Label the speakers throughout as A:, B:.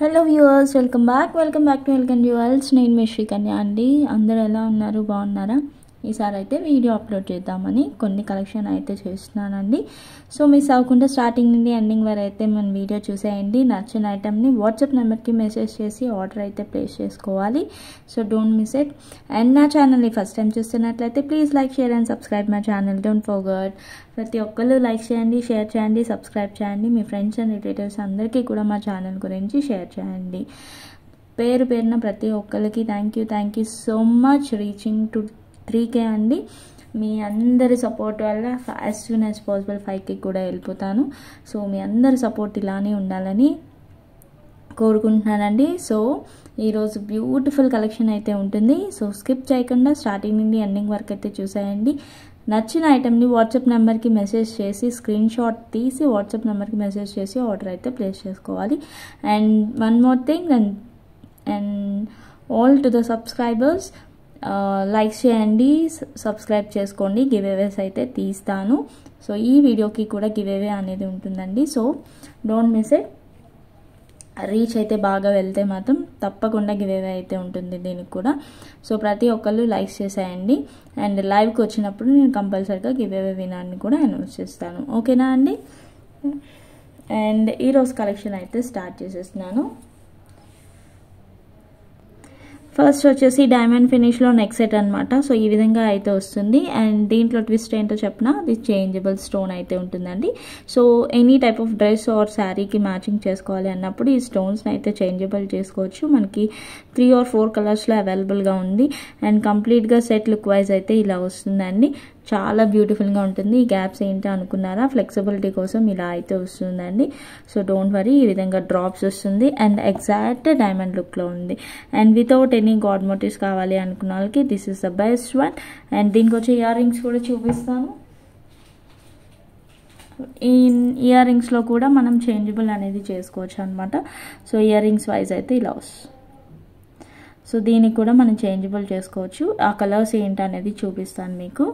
A: Hello viewers, welcome back to welcome duals. నేను మీ శ్రీకన్య అండి. అందరూ ఎలా ఉన్నారు? బాగున్నారా? ఈసారి అయితే వీడియో అప్లోడ్ చేద్దామని కొన్ని కలెక్షన్ అయితే చేస్తున్నానండి. సో మిస్ అవ్వకుండా స్టార్టింగ్ నుండి ఎండింగ్ వరకు అయితే మన వీడియో చూసేయండి. నచ్చిన ఐటమ్ని వాట్సాప్ నెంబర్కి మెసేజ్ చేసి ఆర్డర్ అయితే ప్లేస్ చేసుకోవాలి. So don't miss it. And నా ఛానల్ని ఫస్ట్ టైం చూస్తున్నట్లయితే please like, share and subscribe my channel. Don't forget, ప్రతి ఒక్కళ్ళు లైక్ చేయండి, షేర్ చేయండి, సబ్స్క్రైబ్ చేయండి. మీ ఫ్రెండ్స్ అండ్ రిలేటివ్స్ అందరికీ కూడా మా ఛానల్ గురించి షేర్ చేయండి. పేరున ప్రతి ఒక్కరికి thank you so much. Reaching to 3K అండి. మీ అందరి సపోర్ట్ వల్ల as soon as possible 5K కూడా వెళ్ళిపోతాను. సో మీ అందరి సపోర్ట్ ఇలానే ఉండాలని కోరుకుంటున్నానండి. సో ఈరోజు బ్యూటిఫుల్ కలెక్షన్ అయితే ఉంటుంది. సో స్కిప్ చేయకుండా స్టార్టింగ్ నుండి ఎండింగ్ వరకు అయితే చూసేయండి. నచ్చిన ఐటెంని వాట్సాప్ నెంబర్కి మెసేజ్ చేసి స్క్రీన్ షాట్ తీసి వాట్సాప్ నెంబర్కి మెసేజ్ చేసి ఆర్డర్ అయితే ప్లేస్ చేసుకోవాలి. And one more thing, and all to the subscribers, like చేయండి, సబ్స్క్రైబ్ చేసుకోండి. గివ్ అవేస్ అయితే తీస్తాను. సో ఈ వీడియోకి కూడా గివ్ అవే అనేది ఉంటుందండి. So don't miss it. Reach అయితే బాగా వెళ్తే మాత్రం తప్పకుండా గివ్ అవే అయితే ఉంటుంది దీనికి కూడా. సో ప్రతి ఒక్కళ్ళు లైక్ చేసేయండి. అండ్ లైవ్కి వచ్చినప్పుడు నేను కంపల్సరీగా గివ్ అవే వినాన్ని కూడా అనౌన్స్ చేస్తాను. ఓకేనా అండి? అండ్ ఈరోజు కలెక్షన్ అయితే స్టార్ట్ చేసేస్తున్నాను. ఫస్ట్ వచ్చేసి డైమండ్ ఫినిష్లో నెక్ సెట్ అనమాట. సో ఈ విధంగా అయితే వస్తుంది. అండ్ దీంట్లో ట్విస్ట్ ఏంటో చెప్పినా, ఇది చేంజబుల్ స్టోన్ అయితే ఉంటుందండి. So any type of dress are శారీకి మ్యాచింగ్ చేసుకోవాలి అన్నప్పుడు ఈ స్టోన్స్ని అయితే చేంజబుల్ చేసుకోవచ్చు. మనకి 3 or 4 కలర్స్లో అవైలబుల్గా ఉంది. అండ్ కంప్లీట్గా సెట్ లుక్ వైజ్ అయితే ఇలా వస్తుందండి. చాలా బ్యూటిఫుల్గా ఉంటుంది. ఈ గ్యాప్స్ ఏంటి అనుకున్నారా? ఫ్లెక్సిబిలిటీ కోసం ఇలా అయితే వస్తుందండి. సో డోంట్ వరీ, ఈ విధంగా డ్రాప్స్ వస్తుంది. అండ్ ఎగ్జాక్ట్ డైమండ్ లుక్లో ఉంది. And without any god motifs కావాలి అనుకున్న వాళ్ళకి this is the best one. And దీనికి వచ్చే ఇయర్ రింగ్స్ కూడా చూపిస్తాను. ఈ ఇయర్ రింగ్స్లో కూడా మనం చేంజబుల్ అనేది చేసుకోవచ్చు అనమాట. సో ఇయర్ రింగ్స్ వైజ్ అయితే ఇలా వస్తుంది. సో దీనికి కూడా మనం చేంజబుల్ చేసుకోవచ్చు. ఆ కలర్స్ ఏంటి అనేది చూపిస్తాను మీకు.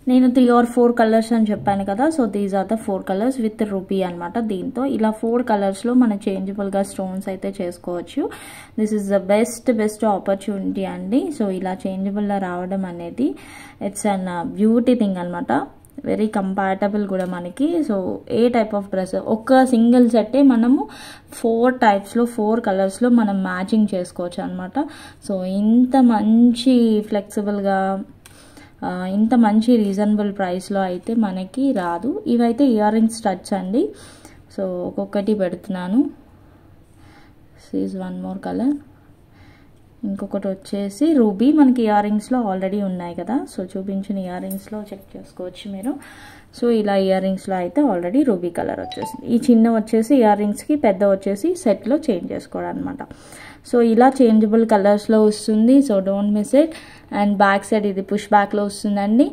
A: నేను 3 or 4 కలర్స్ అని చెప్పాను కదా. So these are the 4 colours with ruby అనమాట. దీంతో ఇలా 4 కలర్స్లో మనం చేంజబుల్గా స్టోన్స్ అయితే చేసుకోవచ్చు. This is the best opportunity అండి. సో ఇలా చేంజబుల్గా రావడం అనేది ఇట్స్ అన్ బ్యూటీ థింగ్ అనమాట. వెరీ కంపాటబుల్ కూడా మనకి. So A type of dress, ఒక సింగిల్ సెట్టే మనము 4 టైప్స్లో 4 కలర్స్లో మనం మ్యాచింగ్ చేసుకోవచ్చు అనమాట. సో ఇంత మంచి ఫ్లెక్సిబుల్గా, ఇంత మంచి రీజనబుల్ ప్రైస్లో అయితే మనకి రాదు. ఇవైతే ఇయర్ రింగ్స్ స్టడ్స్ అండి. సో ఒక్కొక్కటి పెడుతున్నాను. Seize one more colour. ఇంకొకటి వచ్చేసి రూబీ. మనకి ఇయర్ రింగ్స్లో ఆల్రెడీ ఉన్నాయి కదా. సో చూపించిన ఇయర్ రింగ్స్లో చెక్ చేసుకోవచ్చు మీరు. సో ఇలా ఇయర్ రింగ్స్లో అయితే ఆల్రెడీ రూబీ కలర్ వచ్చేసింది. ఈ చిన్న వచ్చేసి ఇయర్ రింగ్స్కి, పెద్ద వచ్చేసి సెట్లో చేంజ్ చేసుకోవడం అనమాట. సో ఇలా చేంజబుల్ కలర్స్లో వస్తుంది. So don't miss it. And back side ఇది పుష్ బ్యాక్లో వస్తుందండి.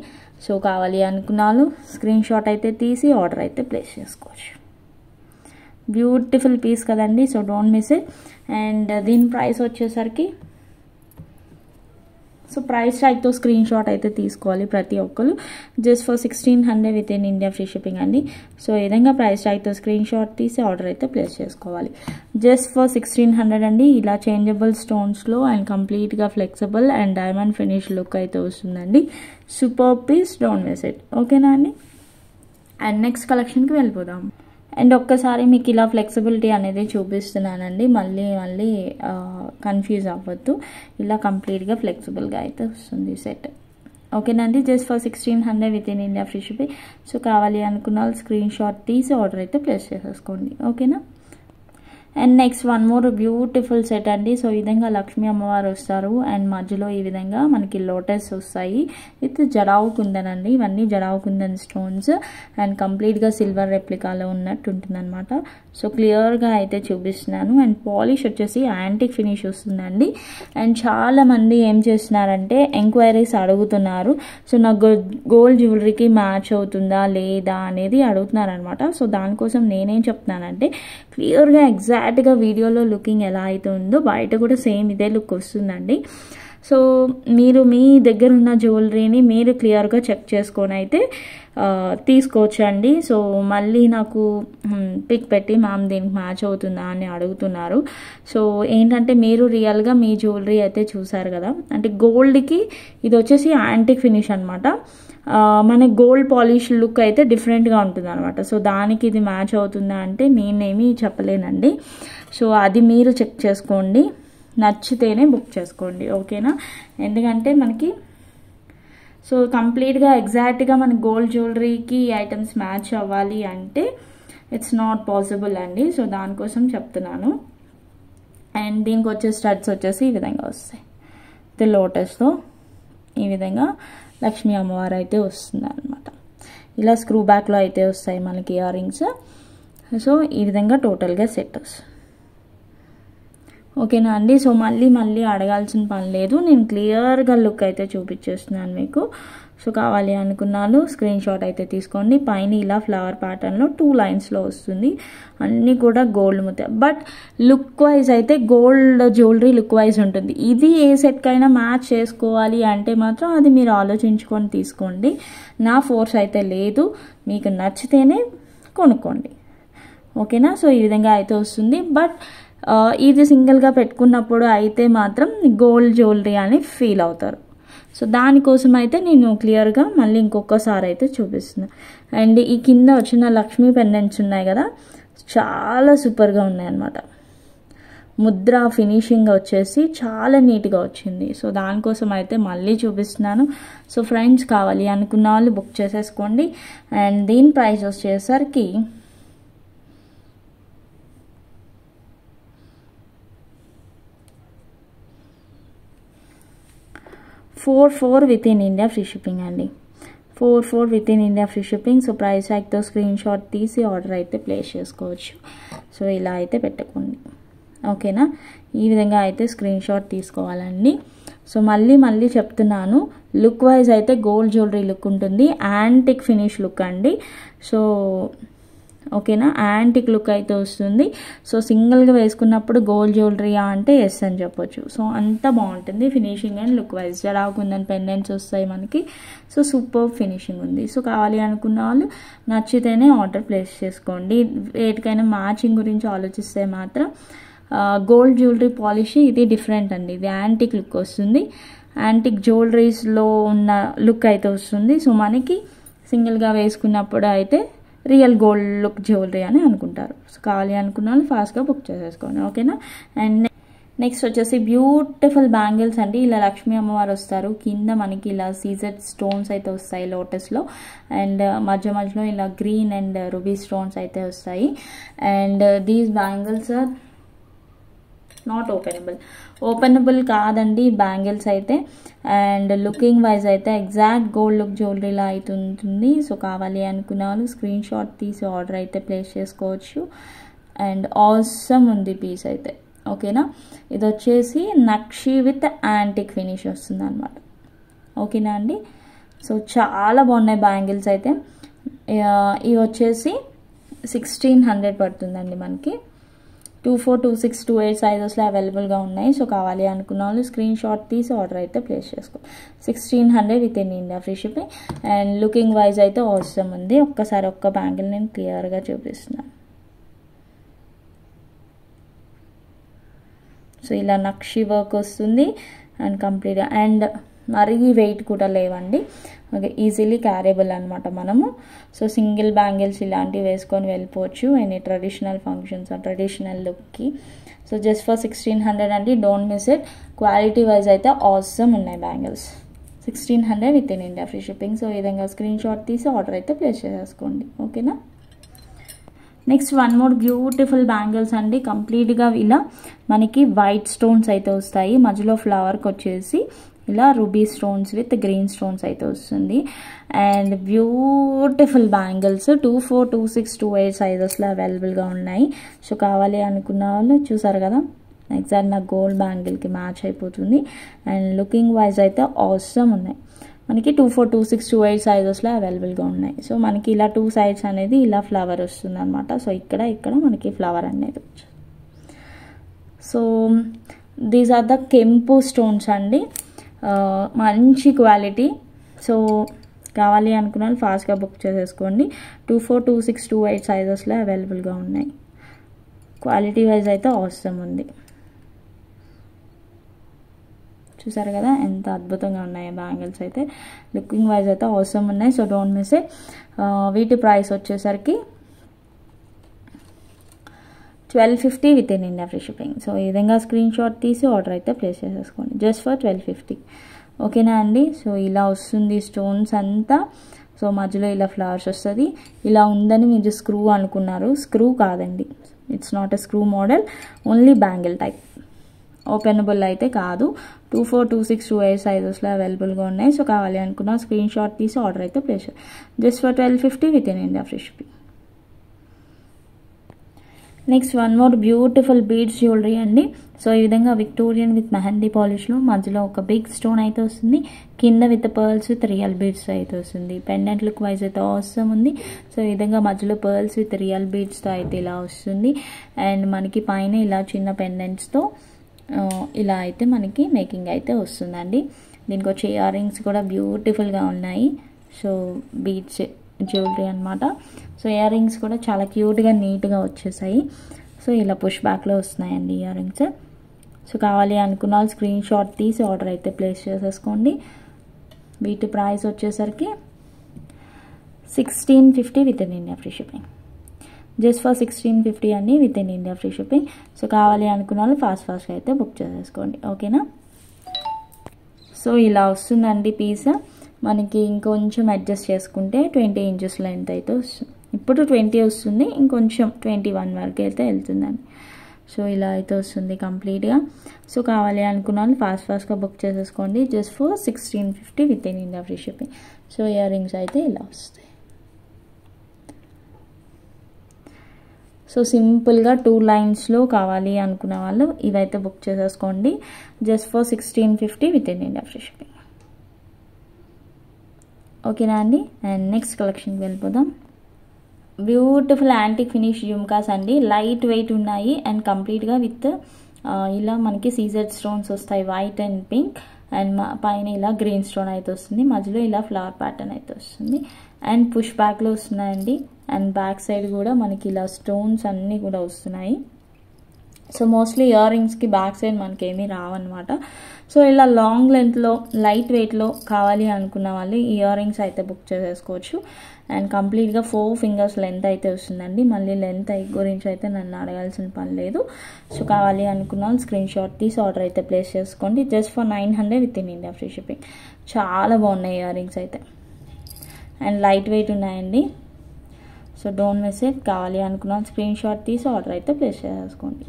A: సో కావాలి అనుకున్నాను స్క్రీన్ షాట్ అయితే తీసి ఆర్డర్ అయితే ప్లేస్ చేసుకోవచ్చు. బ్యూటిఫుల్ పీస్ కదండి. So don't miss it. And దీని ప్రైస్ వచ్చేసరికి, సో ప్రైస్ ట్యాగ్తో స్క్రీన్ షాట్ అయితే తీసుకోవాలి ప్రతి ఒక్కరు. Just for 1600 with in India free shipping అండి. సో ఈ విధంగా ప్రైస్ ట్యాగ్తో స్క్రీన్ షాట్ తీసి ఆర్డర్ అయితే ప్లేస్ చేసుకోవాలి. జస్ట్ ఫర్ 1600 అండి. ఇలా చేంజబుల్ స్టోన్స్లో అండ్ కంప్లీట్గా flexible and diamond finish look అయితే వస్తుందండి. Super piece, don't miss it. ఓకేనా అండి? అండ్ నెక్స్ట్ కలెక్షన్కి వెళ్ళిపోదాం. అండ్ ఒక్కసారి మీకు ఇలా ఫ్లెక్సిబిలిటీ అనేది చూపిస్తున్నానండి. మళ్ళీ కన్ఫ్యూజ్ అవ్వద్దు. ఇలా కంప్లీట్గా ఫ్లెక్సిబుల్గా అయితే వస్తుంది సెట్. ఓకేనండి? Just for 1600 with in India free shipping. So కావాలి అనుకున్న వాళ్ళు స్క్రీన్ షాట్ తీసి ఆర్డర్ అయితే ప్లేస్ చేసేసుకోండి. ఓకేనా? And next one more beautiful set అండి. సో ఈ విధంగా లక్ష్మీ అమ్మవారు వస్తారు. అండ్ మధ్యలో ఈ విధంగా మనకి లోటస్ వస్తాయి విత్ జడావు కుందన్ అండి. ఇవన్నీ జడావు కుందన్ స్టోన్స్. అండ్ కంప్లీట్గా సిల్వర్ రెప్లికాలో ఉన్నట్టు ఉంటుంది అనమాట. సో క్లియర్గా అయితే చూపిస్తున్నాను. అండ్ పాలిష్ వచ్చేసి యాంటిక్ ఫినిష్ వస్తుందండి. అండ్ చాలామంది ఏం చేస్తున్నారంటే ఎంక్వైరీస్ అడుగుతున్నారు. సో నాకు గోల్డ్ జ్యువెలరీకి మ్యాచ్ అవుతుందా లేదా అనేది అడుగుతున్నారు అనమాట. సో దానికోసం నేనేం చెప్తున్నానంటే, క్లియర్గా ఎగ్జాక్ట్గా వీడియోలో లుకింగ్ ఎలా అయితే ఉందో బయట కూడా సేమ్ ఇదే లుక్ వస్తుందండి. సో మీరు మీ దగ్గర ఉన్న జ్యువెలరీని మీరు క్లియర్గా చెక్ చేసుకొని అయితే తీసుకోవచ్చు అండి. సో మళ్ళీ నాకు పిక్ పెట్టి మ్యామ్ దీనికి మ్యాచ్ అవుతుందా అని అడుగుతున్నారు. సో ఏంటంటే మీరు రియల్గా మీ జ్యువెలరీ అయితే చూసారు కదా, అంటే గోల్డ్కి ఇది వచ్చేసి యాంటిక్ ఫినిష్ అనమాట. మన గోల్డ్ పాలిష్ లుక్ అయితే డిఫరెంట్గా ఉంటుంది అనమాట. సో దానికి ఇది మ్యాచ్ అవుతుందా అంటే నేనేమీ చెప్పలేనండి. సో అది మీరు చెక్ చేసుకోండి, నచ్చితేనే బుక్ చేసుకోండి, ఓకేనా. ఎందుకంటే మనకి సో కంప్లీట్గా ఎగ్జాక్ట్గా మన గోల్డ్ జ్యువెలరీకి ఐటమ్స్ మ్యాచ్ అవ్వాలి అంటే ఇట్స్ నాట్ పాసిబుల్ అండి. సో దానికోసం చెప్తున్నాను. అండ్ దీనికి వచ్చే స్టడ్స్ వచ్చేసి ఈ విధంగా వస్తాయి. ఇది లోటస్తో ఈ విధంగా లక్ష్మీ అమ్మవారు అయితే వస్తుంది అనమాట. ఇలా స్క్రూ బ్యాక్లో అయితే వస్తాయి మనకి ఇయర్ రింగ్స్. సో ఈ విధంగా టోటల్గా సెట్ వస్తుంది, ఓకేనా అండి. సో మళ్ళీ అడగాల్సిన పని లేదు, నేను క్లియర్గా లుక్ అయితే చూపించేస్తున్నాను మీకు. సో కావాలి అనుకున్నాను స్క్రీన్ షాట్ అయితే తీసుకోండి. పైన ఇలా ఫ్లవర్ ప్యాటర్న్లో 2 లైన్స్లో వస్తుంది, అన్నీ కూడా gold Mutya. But look wise అయితే గోల్డ్ జ్యువెలరీ లుక్ వైజ్ ఉంటుంది. ఇది ఏ సెట్కైనా మ్యాచ్ చేసుకోవాలి అంటే మాత్రం అది మీరు ఆలోచించుకొని తీసుకోండి. నా ఫోర్స్ అయితే లేదు, మీకు నచ్చితేనే కొనుక్కోండి, ఓకేనా. సో ఈ విధంగా అయితే వస్తుంది. బట్ ఇది సింగిల్గా పెట్టుకున్నప్పుడు అయితే మాత్రం గోల్డ్ జ్యువెలరీ అని ఫీల్ అవుతారు. సో దానికోసం అయితే నేను క్లియర్గా మళ్ళీ ఇంకొకసారి అయితే చూపిస్తున్నాను. అండ్ ఈ కింద వచ్చిన లక్ష్మీ పెండెంట్స్ ఉన్నాయి కదా, చాలా సూపర్గా ఉన్నాయన్నమాట. ముద్ర ఫినిషింగ్ వచ్చేసి చాలా నీట్గా వచ్చింది. సో దానికోసం అయితే మళ్ళీ చూపిస్తున్నాను. సో ఫ్రెండ్స్ కావాలి అనుకున్న వాళ్ళు బుక్ చేసేసుకోండి. అండ్ దీని ప్రైస్ వచ్చేసరికి 44 with in India free shipping అండి. 44 with in India free shipping. So price ట్యాగ్తో స్క్రీన్ షాట్ తీసి ఆర్డర్ అయితే ప్లేస్ చేసుకోవచ్చు. సో ఇలా అయితే పెట్టుకోండి, ఓకేనా. ఈ విధంగా అయితే స్క్రీన్ షాట్ తీసుకోవాలండి. సో మళ్ళీ చెప్తున్నాను, లుక్ వైజ్ అయితే గోల్డ్ జ్యువెలరీ లుక్ ఉంటుంది, యాంటిక్ ఫినిష్ లుక్ అండి. సో ఓకేనా, యాంటిక్ లుక్ అయితే వస్తుంది. సో సింగిల్గా వేసుకున్నప్పుడు గోల్డ్ జ్యువెలరీయా అంటే ఎస్ అని చెప్పొచ్చు. సో అంత బాగుంటుంది ఫినిషింగ్ అండ్ లుక్ వైజ్. జడాకుందని పెండెంట్స్ వస్తాయి మనకి. సో సూపర్ ఫినిషింగ్ ఉంది. సో కావాలి అనుకున్న వాళ్ళు నచ్చితేనే ఆర్డర్ ప్లేస్ చేసుకోండి. వేటికైనా మ్యాచింగ్ గురించి ఆలోచిస్తే మాత్రం గోల్డ్ జ్యువెలరీ పాలిష్ ఇది డిఫరెంట్ అండి. ఇది యాంటిక్ లుక్ వస్తుంది, యాంటిక్ జ్యువెలరీస్లో ఉన్న లుక్ అయితే వస్తుంది. సో మనకి సింగిల్గా వేసుకున్నప్పుడు అయితే రియల్ గోల్డ్ లుక్ జ్యువెలరీ అని అనుకుంటారు. సో కావాలి అనుకున్న వాళ్ళు ఫాస్ట్గా బుక్ చేసేసుకోండి, ఓకేనా. అండ్ నెక్స్ట్ వచ్చేసి బ్యూటిఫుల్ బ్యాంగిల్స్ అండి. ఇలా లక్ష్మీ అమ్మవారు వస్తారు, కింద మనకి ఇలా సీజెడ్ స్టోన్స్ అయితే వస్తాయి లోటస్లో. అండ్ మధ్యలో ఇలా గ్రీన్ అండ్ రూబీ స్టోన్స్ అయితే వస్తాయి. And these bangles are not openable కాదండి బ్యాంగిల్స్ అయితే. అండ్ లుకింగ్ వైజ్ అయితే ఎగ్జాక్ట్ గోల్డ్ లుక్ జ్యువెలరీలా అయితే ఉంటుంది. సో కావాలి అనుకున్న వాళ్ళు స్క్రీన్ షాట్ తీసి ఆర్డర్ అయితే ప్లేస్ చేసుకోవచ్చు. అండ్ ఆసమ్ ఉంది పీస్ అయితే, ఓకేనా. ఇది వచ్చేసి నక్షి విత్ యాంటిక్ ఫినిష్ వస్తుంది అనమాట, ఓకేనా అండి. సో చాలా బాగున్నాయి బ్యాంగిల్స్ అయితే. ఇవి వచ్చేసి 1600 పడుతుందండి మనకి. 24, 26, 28 సైజెస్లో అవైలబుల్గా ఉన్నాయి. సో కావాలి అనుకున్న వాళ్ళు స్క్రీన్ షాట్ తీసి ఆర్డర్ అయితే ప్లేస్ చేసుకో. 1600 with in India free shipping. And looking wise అయితే అవసరం ఉంది. ఒక్కసారి ఒక్క బ్యాంగిల్ నేను క్లియర్గా చూపిస్తున్నాను. సో ఇలా నక్షి వర్క్ వస్తుంది అండ్ కంప్లీట్గా. అండ్ మరీ వెయిట్ కూడా లేవండి, ఓకే, ఈజీలీ క్యారేబుల్ అనమాట మనము. సో సింగిల్ బ్యాంగిల్స్ ఇలాంటివి వేసుకొని వెళ్ళిపోవచ్చు ఎనీ ట్రెడిషనల్ ఫంక్షన్స్ ట్రెడిషనల్ లుక్కి. సో జస్ట్ ఫర్ 1600 అండి, don't miss it. Quality wise అయితే ఆసమ్ ఉన్నాయి bangles. 1600 with in India free shipping. So ఈ విధంగా స్క్రీన్ షాట్ తీసి ఆర్డర్ అయితే ప్లేస్ చేసేసుకోండి, ఓకేనా. Next one more beautiful bangles అండి. కంప్లీట్గా ఇలా మనకి వైట్ స్టోన్స్ అయితే వస్తాయి, మధ్యలో ఫ్లవర్కి వచ్చేసి ఇలా ruby stones with green stones అయితే వస్తుంది. అండ్ బ్యూటిఫుల్ బ్యాంగిల్స్ 24, 26, 28 సైజెస్లో అవైలబుల్గా ఉన్నాయి. సో కావాలి అనుకున్న వాళ్ళు చూసారు కదా, ఎగ్జాక్ట్ నా గోల్డ్ బ్యాంగిల్కి మ్యాచ్ అయిపోతుంది. అండ్ లుకింగ్ వైజ్ అయితే ఆసమ్ ఉన్నాయి మనకి. 24, 26, 28 సైజెస్లో అవైలబుల్గా ఉన్నాయి. సో మనకి ఇలా 2 సైడ్స్ అనేది ఇలా ఫ్లవర్ వస్తుంది అనమాట. సో ఇక్కడ మనకి ఫ్లవర్ అనేది వచ్చింది. సో దీస్ ఆర్ ద కెంపు స్టోన్స్ అండి. మంచి క్వాలిటీ. సో కావాలి అనుకున్న వాళ్ళు ఫాస్ట్గా బుక్ చేసేసుకోండి. 24, 26, 28 సైజెస్లో అవైలబుల్గా ఉన్నాయి. క్వాలిటీ వైజ్ అయితే అవసరం ఉంది. చూసారు కదా ఎంత అద్భుతంగా ఉన్నాయి బ్యాంగిల్స్ అయితే. లుకింగ్ వైజ్ అయితే అవసరం ఉన్నాయి. So don't miss it. వీటి ప్రైస్ వచ్చేసరికి 1250 with in India free shipping. So ఈ విధంగా స్క్రీన్ షాట్ తీసి ఆర్డర్ అయితే ప్లేస్ చేసేసుకోండి జస్ట్ ఫర్ 1250. ఓకేనా అండి. సో ఇలా వస్తుంది స్టోన్స్ అంతా. సో మధ్యలో ఇలా ఫ్లవర్స్ వస్తుంది. ఇలా ఉందని మీరు స్క్రూ అనుకున్నారు, స్క్రూ కాదండి. It's not a screw model, only bangle type. Openable అయితే కాదు. 24, 26, 28 సైజెస్లో అవైలబుల్గా ఉన్నాయి. సో కావాలి అనుకున్న స్క్రీన్ షాట్ తీసి ఆర్డర్ అయితే place just for 1250 with in India free shipping. Next one more beautiful beads jewellery అండి. సో ఈ విధంగా విక్టోరియన్ విత్ మెహందీ పాలిష్లో మధ్యలో ఒక బిగ్ స్టోన్ అయితే వస్తుంది. కింద with pearls with real beads అయితే వస్తుంది. పెండెంట్ లుక్ వైజ్ అయితే అవసరం ఉంది. సో ఈ విధంగా మధ్యలో పర్ల్స్ విత్ రియల్ బీడ్స్తో అయితే ఇలా వస్తుంది. అండ్ మనకి పైన ఇలా చిన్న పెండెంట్స్తో ఇలా అయితే మనకి మేకింగ్ అయితే వస్తుందండి. దీనికి వచ్చే ఇయర్ రింగ్స్ కూడా బ్యూటిఫుల్గా ఉన్నాయి. సో బీడ్స్ జ్యువెలరీ అనమాట. సో ఇయర్ రింగ్స్ కూడా చాలా క్యూట్గా నీట్గా వచ్చేసాయి. సో ఇలా పుష్ బ్యాక్లో వస్తున్నాయండి ఇయర్ రింగ్స్. సో కావాలి అనుకున్న వాళ్ళు స్క్రీన్ షాట్ తీసి ఆర్డర్ అయితే ప్లేస్ చేసేసుకోండి. వీటి ప్రైస్ వచ్చేసరికి 1650 with in India free shipping. Just for 1650 అండి with in India free shipping. So కావాలి అనుకున్న వాళ్ళు ఫాస్ట్గా అయితే బుక్ చేసేసుకోండి. ఓకేనా. సో ఇలా వస్తుందండి పీస్. మనకి ఇంకొంచెం అడ్జస్ట్ చేసుకుంటే 20 ఇంచెస్ లెంత్ అయితే వస్తుంది. ఇప్పుడు 20 వస్తుంది, ఇంకొంచెం 21 వరకు అయితే వెళ్తుందండి. సో ఇలా అయితే వస్తుంది కంప్లీట్గా. సో కావాలి అనుకున్న వాళ్ళు ఫాస్ట్గా బుక్ చేసేసుకోండి just for 1650 with in India free shipping. So earrings అయితే ఇలా వస్తాయి. సో సింపుల్గా 2 లైన్స్లో కావాలి అనుకున్న వాళ్ళు ఇవైతే బుక్ చేసేసుకోండి just for 1650 with in India free shipping. ఓకేనా అండి. అండ్ నెక్స్ట్ కలెక్షన్కి వెళ్ళిపోదాం. బ్యూటిఫుల్ యాంటిక్ ఫినిష్ జుమ్కాస్ అండి. లైట్ వెయిట్ ఉన్నాయి అండ్ కంప్లీట్గా విత్ ఇలా మనకి సీజెడ్ స్టోన్స్ వస్తాయి, వైట్ అండ్ పింక్. అండ్ పైన ఇలా గ్రీన్ స్టోన్ అయితే వస్తుంది. మధ్యలో ఇలా ఫ్లవర్ ప్యాటర్న్ అయితే వస్తుంది. అండ్ పుష్ బ్యాక్లో వస్తున్నాయండి. అండ్ బ్యాక్ సైడ్ కూడా మనకి ఇలా స్టోన్స్ అన్నీ కూడా వస్తున్నాయి. సో మోస్ట్లీ ఇయర్ రింగ్స్కి బ్యాక్ సైడ్ మనకి ఏమీ రావన్నమాట. సో ఇలా లాంగ్ లెంత్లో లైట్ వెయిట్లో కావాలి అనుకున్న వాళ్ళు ఇయర్ రింగ్స్ అయితే బుక్ చేసేసుకోవచ్చు. అండ్ కంప్లీట్గా 4 ఫింగర్స్ లెంత్ అయితే వస్తుందండి. మళ్ళీ లెంత్ గురించి అయితే నన్ను అడగాల్సిన పని లేదు. సో కావాలి అనుకున్న వాళ్ళు స్క్రీన్ షాట్ తీసి ఆర్డర్ అయితే ప్లేస్ చేసుకోండి just for 900 with in India free shipping. చాలా బాగున్నాయి ఇయర్ రింగ్స్ అయితే అండ్ లైట్ వెయిట్ ఉన్నాయండి. So don't miss it. కావాలి అనుకున్న స్క్రీన్ షాట్ తీసి ఆర్డర్ అయితే ప్లేస్ చేసుకోండి.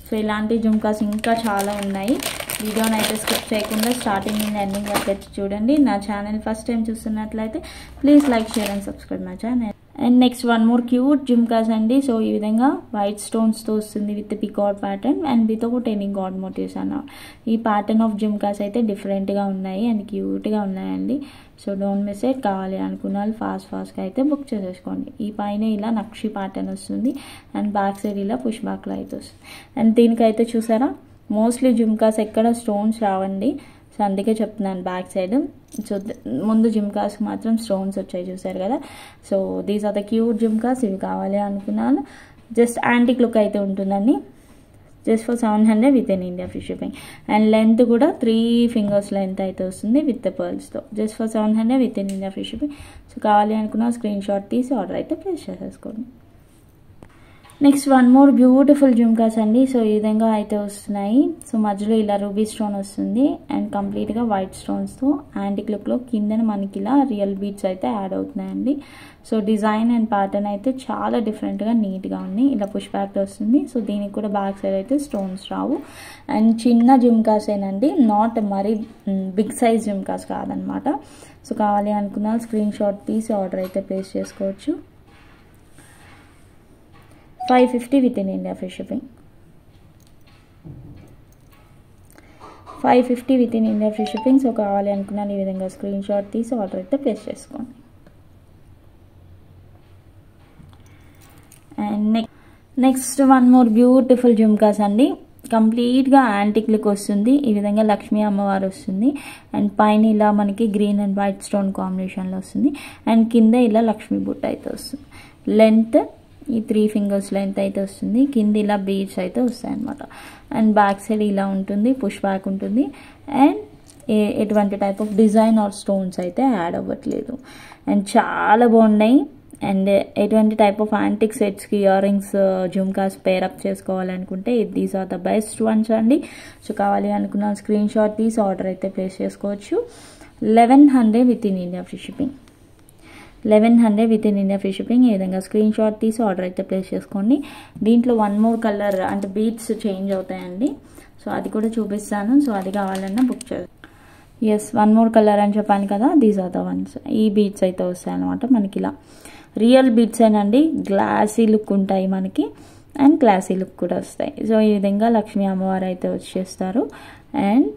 A: సో ఇలాంటి జుమ్కాస్ ఇంకా చాలా ఉన్నాయి. వీడియోని అయితే స్కిప్ చేయకుండా స్టార్టింగ్ నుండి ఎండింగ్ వరకు అయితే చూడండి. నా ఛానల్ ఫస్ట్ టైం చూస్తున్నట్లయితే please like, share and subscribe my channel. And next one more cute jhumkas అండి. సో ఈ విధంగా వైట్ స్టోన్స్తో వస్తుంది with picot pattern and without any god motives అన్న. ఈ ప్యాటర్న్ ఆఫ్ జుమ్కాస్ అయితే డిఫరెంట్గా ఉన్నాయి అండ్ క్యూట్గా ఉన్నాయండి. So don't miss it. కావాలి అనుకున్న వాళ్ళు ఫాస్ట్గా అయితే బుక్ చేసేసుకోండి. ఈ పైన ఇలా నక్షి ప్యాటర్న్ వస్తుంది అండ్ బ్యాక్ సైడ్ ఇలా పుష్ బ్యాక్లో అయితే వస్తుంది. అండ్ దీనికైతే చూసారా మోస్ట్లీ జుమ్కాస్ ఎక్కడ స్టోన్స్ రావండి. సో అందుకే చెప్తున్నాను బ్యాక్ సైడ్. సో ముందు జుమ్కాస్కి మాత్రం స్టోన్స్ వచ్చాయి చూసారు కదా. So these are the cute jhumkas. ఇవి కావాలి అనుకున్నాను. జస్ట్ యాంటిక్ లుక్ అయితే ఉంటుందండి. Just for 700 with in India free shipping. And length కూడా 3 ఫింగర్స్ లెంత్ అయితే వస్తుంది విత్ పర్ల్స్తో just for 700 with in India free shipping. So కావాలి అనుకున్న స్క్రీన్ షాట్ తీసి ఆర్డర్ అయితే ప్లేస్ చేసేసుకోండి. Next one more beautiful jhumkas అండి. సో ఈ విధంగా అయితే వస్తున్నాయి. సో మధ్యలో ఇలా రూబీ స్టోన్ వస్తుంది అండ్ కంప్లీట్గా వైట్ స్టోన్స్తో యాంటిక్ లుక్లో కిందన మనకి ఇలా రియల్ బీడ్స్ అయితే యాడ్ అవుతున్నాయండి. సో డిజైన్ అండ్ ప్యాటర్న్ అయితే చాలా డిఫరెంట్గా నీట్గా ఉన్నాయి. ఇలా పుష్ బ్యాక్ వస్తుంది. సో దీనికి కూడా బ్యాక్ సైడ్ అయితే స్టోన్స్ రావు అండ్ చిన్న జుమ్కాస్ ఏనండి, నాట్ మరీ బిగ్ సైజ్ జుమ్కాస్ కాదనమాట. సో కావాలి అనుకున్న స్క్రీన్ షాట్ తీసి ఆర్డర్ అయితే ప్లేస్ చేసుకోవచ్చు. 550 with in India free shipping. 550 with in India free shipping. So కావాలి అనుకున్నాను ఈ విధంగా స్క్రీన్ షాట్ తీసి ఆర్డర్ అయితే ప్లేస్ చేసుకోండి. And next one more beautiful jhumkas అండి. కంప్లీట్గా యాంటిక్ లుక్ వస్తుంది. ఈ విధంగా లక్ష్మీ అమ్మవారు వస్తుంది. అండ్ పైన ఇలా మనకి గ్రీన్ అండ్ వైట్ స్టోన్ కాంబినేషన్లో వస్తుంది. అండ్ కింద ఇలా లక్ష్మీ బుట్ట అయితే వస్తుంది. లెంత్ ఈ 3 ఫింగర్స్ లెంత్ అయితే వస్తుంది. కింద ఇలా బీడ్స్ అయితే వస్తాయి అన్నమాట. అండ్ బ్యాక్ సైడ్ ఇలా ఉంటుంది, పుష్ బ్యాక్ ఉంటుంది. అండ్ ఎటువంటి type of design or stones అయితే యాడ్ అవ్వట్లేదు. అండ్ చాలా బాగున్నాయి. అండ్ ఎటువంటి టైప్ ఆఫ్ యాంటిక్ సెట్స్కి ఇయర్ రింగ్స్ జుమ్కాస్ పేరప్ చేసుకోవాలనుకుంటే these are the best ones అండి. సో కావాలి అనుకున్న స్క్రీన్ షాట్ తీసి ఆర్డర్ అయితే ప్లేస్ చేసుకోవచ్చు. 1100 with in India free shipping. 1100 with in India free shipping. ఈ విధంగా స్క్రీన్ షాట్ తీసి ఆర్డర్ అయితే ప్లేస్ చేసుకోండి. దీంట్లో 1 more కలర్ అంటే బీడ్స్ చేంజ్ అవుతాయండి. సో అది కూడా చూపిస్తాను. సో అది కావాలన్నా బుక్ చేస్తాను. ఎస్, 1 more కలర్ అని చెప్పాను కదా, దీస్ ఆర్ ద వన్స్. ఈ బీడ్స్ అయితే వస్తాయి అనమాట మనకి. ఇలా రియల్ బీడ్స్ ఏనండి, గ్లాసీ లుక్ ఉంటాయి మనకి అండ్ క్లాసీ లుక్ కూడా వస్తాయి. సో ఈ విధంగా లక్ష్మీ అమ్మవారు అయితే వచ్చేస్తారు. అండ్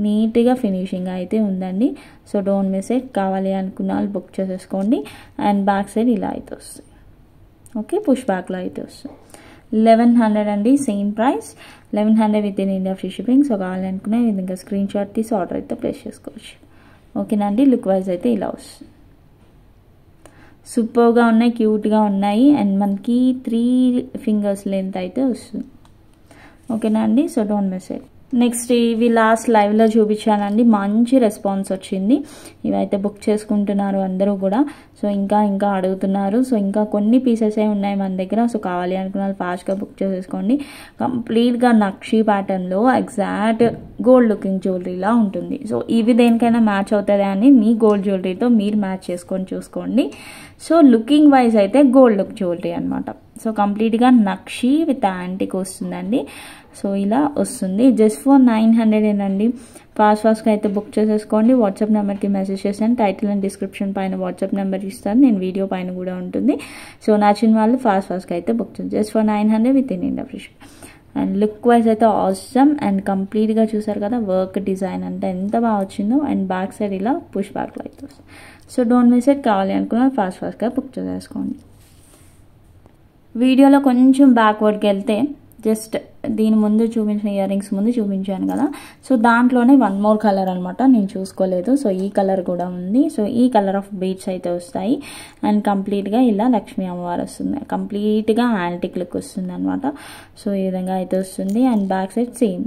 A: నీట్గా ఫినిషింగ్ అయితే ఉందండి. So don't miss it. కావాలి అనుకున్న వాళ్ళు బుక్ చేసేసుకోండి. అండ్ బ్యాక్ సైడ్ ఇలా అయితే వస్తుంది. ఓకే, పుష్ బ్యాక్లో అయితే వస్తుంది. 1100 అండి, same price. 1100 with in India free shipping. So కావాలనుకునే విధంగా స్క్రీన్ షాట్ తీసి ఆర్డర్ అయితే ప్లేస్ చేసుకోవచ్చు. ఓకేనండి, లుక్ వైజ్ అయితే ఇలా వస్తుంది. సూపర్గా ఉన్నాయి, క్యూట్గా ఉన్నాయి. అండ్ మనకి 3 ఫింగర్స్ లెంత్ అయితే వస్తుంది. ఓకేనా అండి, so don't miss it. Next ఇవి లాస్ట్ లైవ్లో చూపించానండి, మంచి రెస్పాన్స్ వచ్చింది. ఇవైతే బుక్ చేసుకుంటున్నారు అందరూ కూడా. సో ఇంకా అడుగుతున్నారు. సో ఇంకా కొన్ని పీసెసే ఉన్నాయి మన దగ్గర. సో కావాలి అనుకున్న వాళ్ళు ఫాస్ట్గా బుక్ చేసేసుకోండి. కంప్లీట్గా నక్షీ ప్యాటర్న్లో ఎగ్జాక్ట్ గోల్డ్ లుకింగ్ జ్యువెలరీలా ఉంటుంది. సో ఇవి దేనికైనా మ్యాచ్ అవుతుంది అని మీ గోల్డ్ జ్యువెలరీతో మీరు మ్యాచ్ చేసుకొని చూసుకోండి. సో లుకింగ్ వైజ్ అయితే గోల్డ్ లుక్ జ్యువెలరీ అనమాట. సో కంప్లీట్గా నక్షీ విత్ యాంటిక్ వస్తుందండి. సో ఇలా వస్తుంది. జస్ట్ ఫర్ 900 అండి. ఫాస్ట్గా అయితే బుక్ చేసేసుకోండి. వాట్సాప్ నెంబర్కి మెసేజ్ చేశాను. టైటిల్ అండ్ డిస్క్రిప్షన్ పైన వాట్సాప్ నెంబర్ ఇస్తాను. నేను వీడియో పైన కూడా ఉంటుంది. సో నచ్చిన వాళ్ళు ఫాస్ట్గా అయితే బుక్ చేయండి. Just for 900 with in India free shipping. And look wise అయితే ఆసమ్. అండ్ కంప్లీట్గా చూసారు కదా వర్క్ డిజైన్ అంతా ఎంత బాగా వచ్చిందో. అండ్ బ్యాక్ సైడ్ ఇలా పుష్ బ్యాక్లో అయితే వస్తుంది. So don't miss it. కావాలి అనుకున్న ఫాస్ట్గా బుక్ చేసేసుకోండి. వీడియోలో కొంచెం బ్యాక్వర్డ్కి వెళ్తే జస్ట్ దీని ముందు చూపించిన ఇయర్ రింగ్స్ ముందు చూపించాను కదా, సో దాంట్లోనే 1 more కలర్ అనమాట. నేను చూసుకోలేదు. సో ఈ కలర్ కూడా ఉంది. సో ఈ కలర్ ఆఫ్ బీడ్స్ అయితే వస్తాయి. అండ్ కంప్లీట్గా ఇలా లక్ష్మీ అమ్మవారు వస్తుంది. కంప్లీట్గా యాంటిక్ లుక్ వస్తుంది అనమాట. సో ఈ విధంగా అయితే వస్తుంది. And back side same.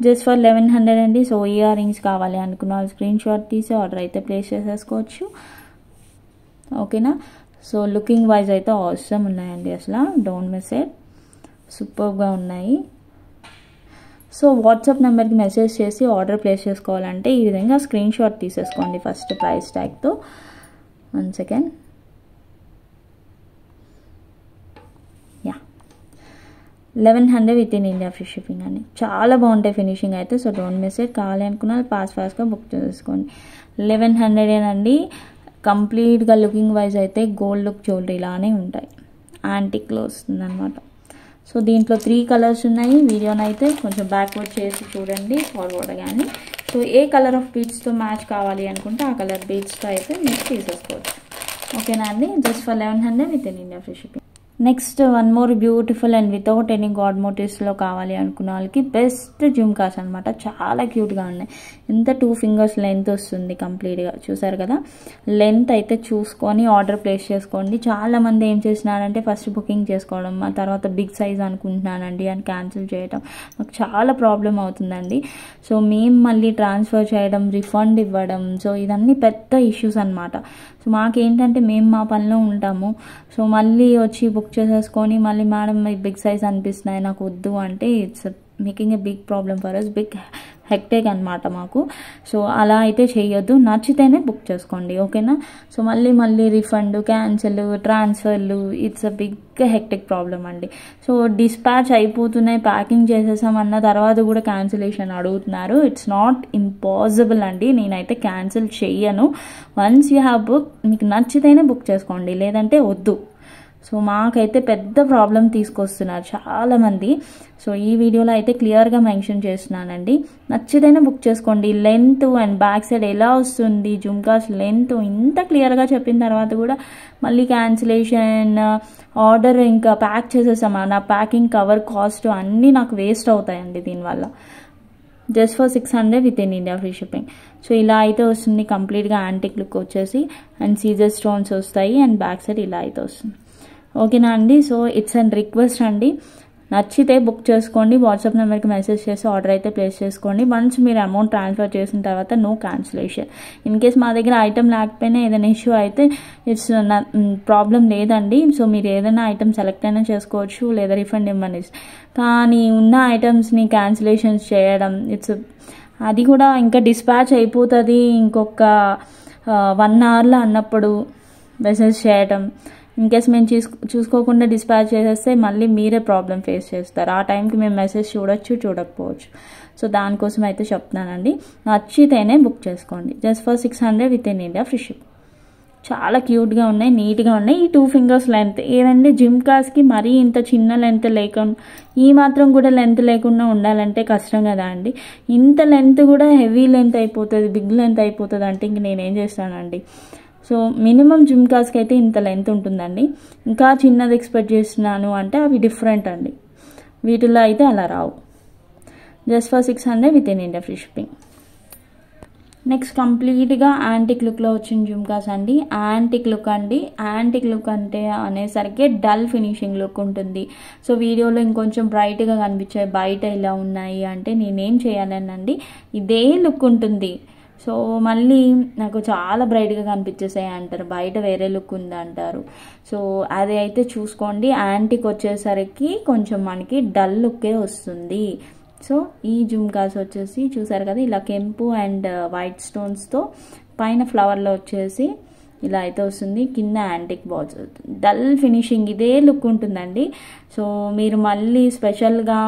A: Just for 1100 అండి. సో ఇయర్ రింగ్స్ కావాలి అనుకున్న వాళ్ళు స్క్రీన్ షాట్ తీసి ఆర్డర్ అయితే ప్లేస్ చేసేసుకోవచ్చు. ఓకేనా. సో లుకింగ్ వైజ్ అయితే ఆసమ్ ఉన్నాయండి. అసలు డోంట్ మిస్ ఇట్. సూపర్గా ఉన్నాయి. సో వాట్సాప్ నెంబర్కి మెసేజ్ చేసి ఆర్డర్ ప్లేస్ చేసుకోవాలంటే ఈ విధంగా స్క్రీన్ షాట్ తీసేసుకోండి ఫస్ట్ ప్రైస్ ట్యాగ్తో. 1 second. Yeah, 1100 with in India free shipping అండి. చాలా బాగుంటాయి ఫినిషింగ్ అయితే. So don't miss it. కావాలి అనుకున్న ఫాస్ట్గా బుక్ చేసుకోండి. 1100 అండి. కంప్లీట్గా లుకింగ్ వైజ్ అయితే గోల్డ్ లుక్ జ్యువెలరీ లానే ఉంటాయి. యాంటిక్లో వస్తుంది అనమాట. సో దీంట్లో 3 కలర్స్ ఉన్నాయి. వీడియోని అయితే కొంచెం బ్యాక్వర్డ్ చేసి చూడండి, ఫార్వర్డ్ కానీ. సో ఏ కలర్ ఆఫ్ బీడ్స్తో మ్యాచ్ కావాలి అనుకుంటే ఆ కలర్ బీడ్స్తో అయితే మీరు తీసేసుకోవచ్చు. ఓకేనా అండి. Just for 1100 with in India free shipping. Next 1 more beautiful and without any god మోటివ్స్లో కావాలి అనుకున్న వాళ్ళకి బెస్ట్ జుమ్కాస్ అనమాట. చాలా క్యూట్గా ఉన్నాయి. ఎంత 2 fingers లెంత్ వస్తుంది కంప్లీట్గా. చూసారు కదా, లెంత్ అయితే చూసుకొని ఆర్డర్ ప్లేస్ చేసుకోండి. చాలామంది ఏం చేసినారంటే ఫస్ట్ బుకింగ్ చేసుకోవడం, ఆ తర్వాత బిగ్ సైజ్ అనుకుంటున్నానండి అని క్యాన్సిల్ చేయడం, మాకు చాలా ప్రాబ్లం అవుతుందండి. సో మేము మళ్ళీ ట్రాన్స్ఫర్ చేయడం, రిఫండ్ ఇవ్వడం, సో ఇవన్నీ పెద్ద ఇష్యూస్ అనమాట. సో మాకేంటంటే మేము మా పనిలో ఉంటాము. సో మళ్ళీ వచ్చి బుక్ చేసేసుకొని మళ్ళీ మేడం బిగ్ సైజ్ అనిపిస్తున్నాయి నాకు వద్దు అంటే it's making a big problem for us, big hectic అనమాట మాకు. సో అలా అయితే చేయొద్దు. నచ్చితేనే బుక్ చేసుకోండి. ఓకేనా. సో మళ్ళీ రిఫండ్, క్యాన్సిల్, ట్రాన్స్ఫర్లు, it's a big hectic problem అండి. సో డిస్పాచ్ అయిపోతున్నాయి, ప్యాకింగ్ చేసేసామన్న తర్వాత కూడా క్యాన్సిలేషన్ అడుగుతున్నారు. ఇట్స్ నాట్ ఇంపాసిబుల్ అండి. నేనైతే క్యాన్సిల్ చెయ్యను. వన్స్ యూ హ్యావ్ బుక్, మీకు నచ్చితేనే బుక్ చేసుకోండి, లేదంటే వద్దు. సో మాకైతే పెద్ద ప్రాబ్లం తీసుకొస్తున్నారు చాలామంది. సో ఈ వీడియోలో అయితే క్లియర్గా మెన్షన్ చేస్తున్నానండి. నచ్చితేనే బుక్ చేసుకోండి. లెంత్ అండ్ బ్యాక్ సైడ్ ఎలా వస్తుంది, జుమ్కాస్ లెంత్ ఇంత క్లియర్గా చెప్పిన తర్వాత కూడా మళ్ళీ క్యాన్సిలేషన్, ఆర్డర్ ఇంకా ప్యాక్ చేసేసామా, నా ప్యాకింగ్ కవర్ కాస్ట్ అన్నీ నాకు వేస్ట్ అవుతాయండి దీనివల్ల. Just for 600 with in India free shipping. So ఇలా అయితే వస్తుంది కంప్లీట్గా యాంటిక్ లుక్ వచ్చేసి, అండ్ సీజర్ స్టోన్స్ వస్తాయి, అండ్ బ్యాక్ సైడ్ ఇలా అయితే వస్తుంది. ఓకేనా అండి. సో ఇట్స్ అండ్ రిక్వెస్ట్ అండి, నచ్చితే బుక్ చేసుకోండి. వాట్సాప్ నెంబర్కి మెసేజ్ చేసి ఆర్డర్ అయితే ప్లేస్ చేసుకోండి. వన్స్ మీరు అమౌంట్ ట్రాన్స్ఫర్ చేసిన తర్వాత నో క్యాన్సిలేషన్. ఇన్ కేస్ మా దగ్గర ఐటమ్ లేకపోయినా ఏదైనా ఇష్యూ అయితే ఇట్స్ ప్రాబ్లం లేదండి. సో మీరు ఏదైనా ఐటమ్ సెలెక్ట్ అయినా చేసుకోవచ్చు, లేదా రిఫండ్ ఇవ్వమని. కానీ ఉన్న ఐటమ్స్ని క్యాన్సిలేషన్స్ చేయడం, ఇట్స్ అది కూడా ఇంకా డిస్పాచ్ అయిపోతుంది ఇంకొక 1 అవర్లో అన్నప్పుడు మెసేజ్ చేయడం, ఇన్కేస్ మేము చూసుకోకుండా డిస్పాచ్ చేసేస్తే మళ్ళీ మీరే ప్రాబ్లం ఫేస్ చేస్తారు. ఆ టైంకి మేము మెసేజ్ చూడొచ్చు, చూడకపోవచ్చు. సో దానికోసం అయితే చెప్తున్నానండి, నచ్చితేనే బుక్ చేసుకోండి. Just for 600 with in India free ship. చాలా క్యూట్గా ఉన్నాయి, నీట్గా ఉన్నాయి. ఈ 2 ఫింగర్స్ లెంత్ ఏదంటే జిమ్కాస్కి మరీ ఇంత చిన్న లెంత్ లేకుండా, ఈ మాత్రం కూడా లెంత్ లేకుండా ఉండాలంటే కష్టం కదా అండి. ఇంత లెంత్ కూడా హెవీ లెంత్ అయిపోతుంది, బిగ్ లెంత్ అయిపోతుంది అంటే ఇంక నేనేం చేస్తానండి. సో మినిమం జిమ్కాస్కి అయితే ఇంత లెంత్ ఉంటుందండి. ఇంకా చిన్నది ఎక్స్పెక్ట్ చేస్తున్నాను అంటే అవి డిఫరెంట్ అండి, వీటిల్లో అయితే అలా రావు. Just for 600 with in India free shipping. Next కంప్లీట్గా యాంటిక్ లుక్లో వచ్చిన జుమ్కాస్ అండి. యాంటిక్ లుక్ అండి. యాంటిక్ లుక్ అంటే అనేసరికి డల్ ఫినిషింగ్ లుక్ ఉంటుంది. సో వీడియోలో ఇంకొంచెం బ్రైట్గా కనిపించాయి, బయట ఇలా ఉన్నాయి అంటే నేనేం చేయాలనండి, ఇదే లుక్ ఉంటుంది. సో మళ్ళీ నాకు చాలా బ్రైట్గా కనిపించేసాయి అంటారు, బయట వేరే లుక్ ఉంది అంటారు. సో అది అయితే చూసుకోండి. యాంటిక్ వచ్చేసరికి కొంచెం మనకి డల్ లుక్కే వస్తుంది. సో ఈ జుమ్కాస్ వచ్చేసి చూసారు కదా, ఇలా కెంపు అండ్ వైట్ స్టోన్స్తో పైన ఫ్లవర్లో వచ్చేసి ఇలా అయితే వస్తుంది, కింద యాంటిక్ బాల్స్. డల్ ఫినిషింగ్ ఇదే లుక్ ఉంటుందండి. సో మీరు మళ్ళీ స్పెషల్గా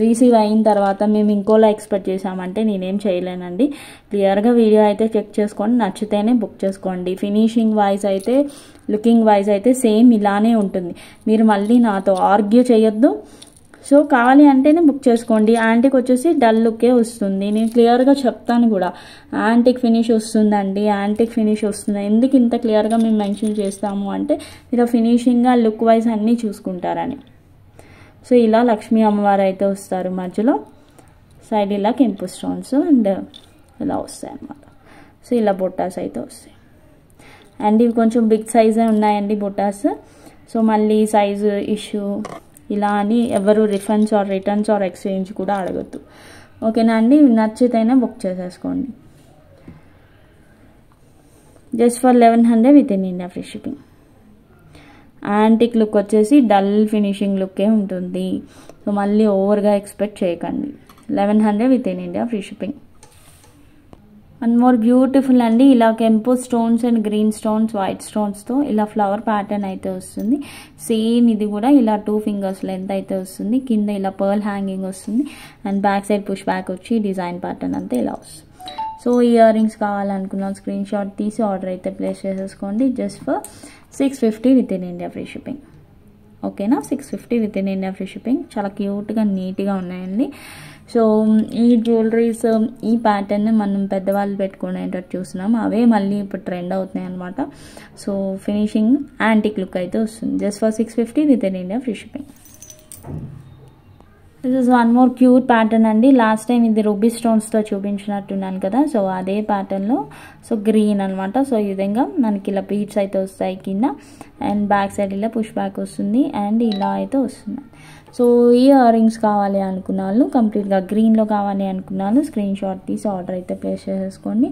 A: రిసీవ్ అయిన తర్వాత మేము ఇంకోలా ఎక్స్పెక్ట్ చేసామంటే నేనేం చేయలేనండి. క్లియర్గా వీడియో అయితే చెక్ చేసుకోండి, నచ్చితేనే బుక్ చేసుకోండి. ఫినిషింగ్ వైజ్ అయితే, లుకింగ్ వైజ్ అయితే సేమ్ ఇలానే ఉంటుంది. మీరు మళ్ళీ నాతో ఆర్గ్యూ చేయొద్దు. సో కావాలి అంటేనే బుక్ చేసుకోండి. యాంటిక్ వచ్చేసి డల్ లుక్కే వస్తుంది, నేను క్లియర్గా చెప్తాను కూడా. యాంటిక్ ఫినిష్ వస్తుందండి, యాంటిక్ ఫినిష్ వస్తుంది. ఎందుకు ఇంత క్లియర్గా మేము మెన్షన్ చేస్తాము అంటే మీరు ఫినిషింగ్గా లుక్ వైజ్ అన్నీ చూసుకుంటారని. సో ఇలా లక్ష్మీ అమ్మవారు అయితే వస్తారు, మధ్యలో సైడ్ ఇలా కెంపు స్టోన్స్ అండ్ ఇలా వస్తాయి అన్నమాట. సో ఇలా బొట్టాస్ అయితే వస్తాయి, అండ్ ఇవి కొంచెం బిగ్ సైజే ఉన్నాయండి బొట్టాస్. సో మళ్ళీ సైజు ఇష్యూ ఇలా అని ఎవరు refunds or returns or exchange కూడా అడగద్దు. ఓకేనా అండి. నచ్చితేనే బుక్ చేసేసుకోండి. Just for 1100 with in India free shipping. Antique look వచ్చేసి డల్ ఫినిషింగ్ లుక్కే ఉంటుంది. సో మళ్ళీ ఓవర్గా ఎక్స్పెక్ట్ చేయకండి. 1100 with in India free shipping. One more beautiful అండి, ఇలా కెంపు stones and green stones, white స్టోన్స్తో ఇలా ఫ్లవర్ ప్యాటర్న్ అయితే వస్తుంది. సేమ్ ఇది కూడా ఇలా 2 ఫింగర్స్ లెంత్ అయితే వస్తుంది. కింద ఇలా పర్ల్ హ్యాంగింగ్ వస్తుంది, and back side push back వచ్చి డిజైన్ ప్యాటర్న్ అంతా ఇలా వస్తుంది. సో ఇయర్ రింగ్స్ కావాలనుకున్నాం, స్క్రీన్ షాట్ తీసి ఆర్డర్ అయితే ప్లేస్ చేసేసుకోండి. Just for 650 with in India free shipping. ఓకేనా, 650 with in India free shipping. చాలా క్యూట్గా నీట్గా ఉన్నాయండి. సో ఈ జ్యువెలరీస్, ఈ ప్యాటర్న్ మనం పెద్దవాళ్ళు పెట్టుకునేటట్టు చూస్తున్నాం, అవే మళ్ళీ ఇప్పుడు ట్రెండ్ అవుతున్నాయి అనమాట. సో ఫినిషింగ్ యాంటిక్ లుక్ అయితే వస్తుంది. Just for 650 with in India free shipping. This is one more cute pattern అండి. లాస్ట్ టైం ఇది రూబీ స్టోన్స్తో చూపించినట్టున్నాను కదా, సో అదే ప్యాటర్న్లో. సో గ్రీన్ అనమాట. సో ఈ విధంగా మనకి ఇలా బీడ్స్ అయితే వస్తాయి కింద, అండ్ బ్యాక్ సైడ్ ఇలా పుష్ బ్యాక్ వస్తుంది, అండ్ ఇలా అయితే వస్తుంది. సో ఈ ఇయర్ రింగ్స్ కావాలి అనుకున్న వాళ్ళు, కంప్లీట్గా గ్రీన్లో కావాలి అనుకున్న వాళ్ళు స్క్రీన్ షాట్ తీసి ఆర్డర్ అయితే ప్లేస్ చేసేసుకోండి.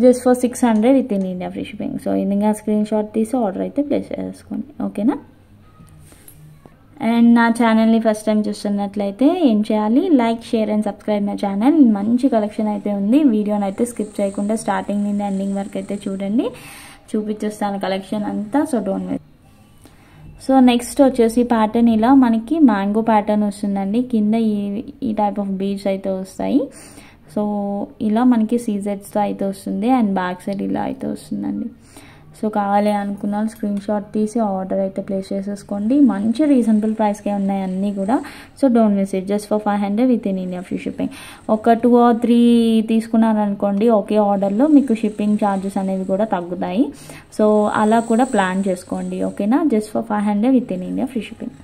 A: Just for 600 with in India free shipping. So ఇంకా స్క్రీన్ షాట్ తీసి ఆర్డర్ అయితే ప్లేస్ చేసేసుకోండి. ఓకేనా. అండ్ నా ఛానల్ని ఫస్ట్ టైం చూస్తున్నట్లయితే ఏం చేయాలి, like, share and subscribe my channel. మంచి కలెక్షన్ అయితే ఉంది. వీడియోని అయితే స్కిప్ చేయకుండా స్టార్టింగ్ నుండి ఎండింగ్ వరకు అయితే చూడండి, చూపించేస్తాను కలెక్షన్ అంతా. So don't miss. So next వచ్చేసి ప్యాటర్న్ ఇలా మనకి మ్యాంగో ప్యాటర్న్ వస్తుందండి. కింద ఈ టైప్ ఆఫ్ బీడ్స్ అయితే వస్తాయి. సో ఇలా మనకి సీజెట్స్తో అయితే వస్తుంది, అండ్ బ్యాక్ సైడ్ ఇలా అయితే వస్తుందండి. సో కావాలి అనుకున్న స్క్రీన్ షాట్ తీసి ఆర్డర్ అయితే ప్లేస్ చేసేసుకోండి. మంచి రీజనబుల్ ప్రైస్కే ఉన్నాయి అన్నీ కూడా. So don't miss it. Just for 500 with in India free shipping. ఒక 2 or 3 తీసుకున్నారనుకోండి ఒకే ఆర్డర్లో మీకు షిప్పింగ్ ఛార్జెస్ అనేవి కూడా తగ్గుతాయి. సో అలా కూడా ప్లాన్ చేసుకోండి, ఓకేనా. Just for 500 with in India free shipping.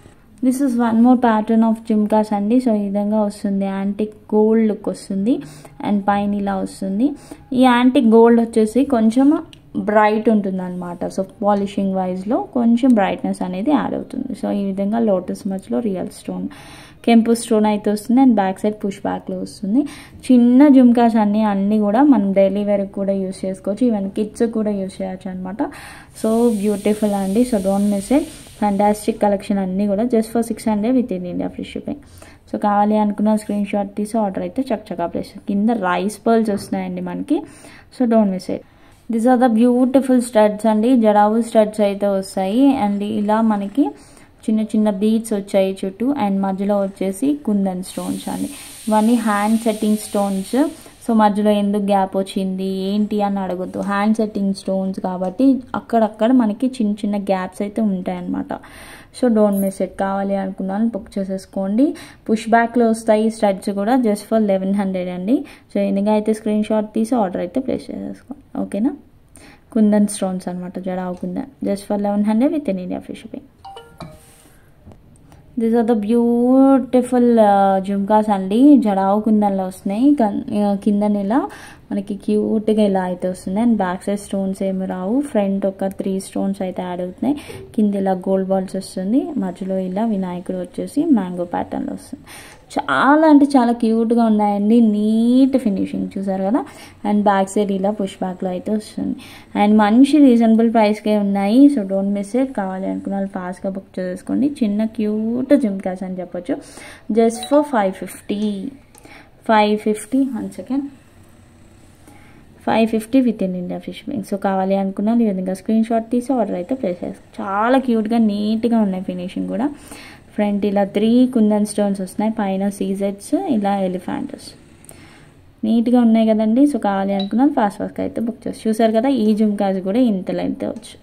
A: This is one more pattern of jhumkas అండి. సో ఈ విధంగా వస్తుంది, యాంటిక్ గోల్డ్ లుక్ వస్తుంది అండ్ పైన ఇలా వస్తుంది. ఈ యాంటిక్ గోల్డ్ వచ్చేసి కొంచెం బ్రైట్ ఉంటుంది అనమాట. సో పాలిషింగ్ వైజ్లో కొంచెం బ్రైట్నెస్ అనేది యాడ్ అవుతుంది. సో ఈ విధంగా లోటస్ మధ్యలో రియల్ స్టోన్, కెంపు స్టోన్ అయితే వస్తుంది అండ్ బ్యాక్ సైడ్ పుష్ బ్యాక్లో వస్తుంది. చిన్న జుమ్కాస్ అన్నీ కూడా మనం డైలీ వేర్కి కూడా యూస్ చేసుకోవచ్చు, ఈవెన్ కిడ్స్ కూడా యూస్ చేయొచ్చు అనమాట. సో బ్యూటిఫుల్ అండి. So don't miss it. Fantastic collection అన్నీ కూడా just for 600 with in India free shipping. So కావాలి అనుకున్న స్క్రీన్ షాట్ తీసి ఆర్డర్ అయితే చక్కగా ప్లేస్. కింద రైస్ పర్ల్స్ వస్తున్నాయండి మనకి. So don't miss it. These are the beautiful studs అండి. జడావు స్టడ్స్ అయితే వస్తాయి అండ్ ఇలా మనకి చిన్న చిన్న బీడ్స్ వచ్చాయి చుట్టూ అండ్ మధ్యలో వచ్చేసి కుందన్ స్టోన్స్ అండి. ఇవన్నీ హ్యాండ్ సెట్టింగ్ స్టోన్స్. సో మధ్యలో ఎందుకు గ్యాప్ వచ్చింది ఏంటి అని అడగొద్దు, హ్యాండ్ సెట్టింగ్ స్టోన్స్ కాబట్టి అక్కడక్కడ మనకి చిన్న చిన్న గ్యాప్స్ అయితే ఉంటాయి అన్నమాట. So don't miss it. కావాలి అనుకున్నాను బుక్ చేసేసుకోండి. పుష్ బ్యాక్లో వస్తాయి స్టడ్స్ కూడా జస్ట్ ఫర్ 1100 అండి. సో ఎందుకు అయితే స్క్రీన్ షాట్ తీసి ఆర్డర్ అయితే ప్లేస్ చేసేసుకోండి, ఓకేనా. కుందన్ స్టోన్స్ అనమాట, jadau kundan just for 1100 with in India free shipping. These are the beautiful jhumkas అండి. జడావు కుందన్లో వస్తున్నాయి. కింద ఇలా మనకి క్యూట్గా ఇలా అయితే వస్తుంది అండ్ బ్యాక్ సైడ్ స్టోన్స్ ఏమి రావు. ఫ్రంట్ ఒక 3 స్టోన్స్ అయితే యాడ్ అవుతున్నాయి. కింద ఇలా గోల్డ్ బాల్స్ వస్తుంది. మధ్యలో ఇలా వినాయకుడు వచ్చేసి మ్యాంగో ప్యాటర్న్లో వస్తుంది. చాలా అంటే చాలా క్యూట్గా ఉన్నాయండి. నీట్ ఫినిషింగ్ చూసారు కదా. అండ్ బ్యాక్ సైడ్ ఇలా పుష్ బ్యాక్లో అయితే వస్తుంది అండ్ మంచి రీజనబుల్ ప్రైస్కే ఉన్నాయి. So don't miss it. కావాలి అనుకున్న వాళ్ళు ఫాస్ట్గా బుక్ చేసుకోండి. చిన్న క్యూట్ జుమ్కాస్ అని చెప్పొచ్చు. Just for 550 1 second 550 with in India free shipping. So కావాలి అనుకున్న ఈ విధంగా స్క్రీన్ షాట్ తీసి ఆర్డర్ అయితే ప్లేస్ చేస్తాం. చాలా క్యూట్గా నీట్గా ఉన్నాయి ఫినిషింగ్ కూడా. ఫ్రంట్ ఇలా 3 కుందన్ స్టోన్స్ వస్తున్నాయి, పైన సీజెట్స్ ఇలా ఎలిఫెంట్స్ నీట్గా ఉన్నాయి కదండి. సో కావాలి అనుకున్నాను ఫాస్ట్గా అయితే బుక్ చేసి చూసారు కదా. ఈ జుమ్కాస్ కూడా ఇంతలో అయితే వచ్చు.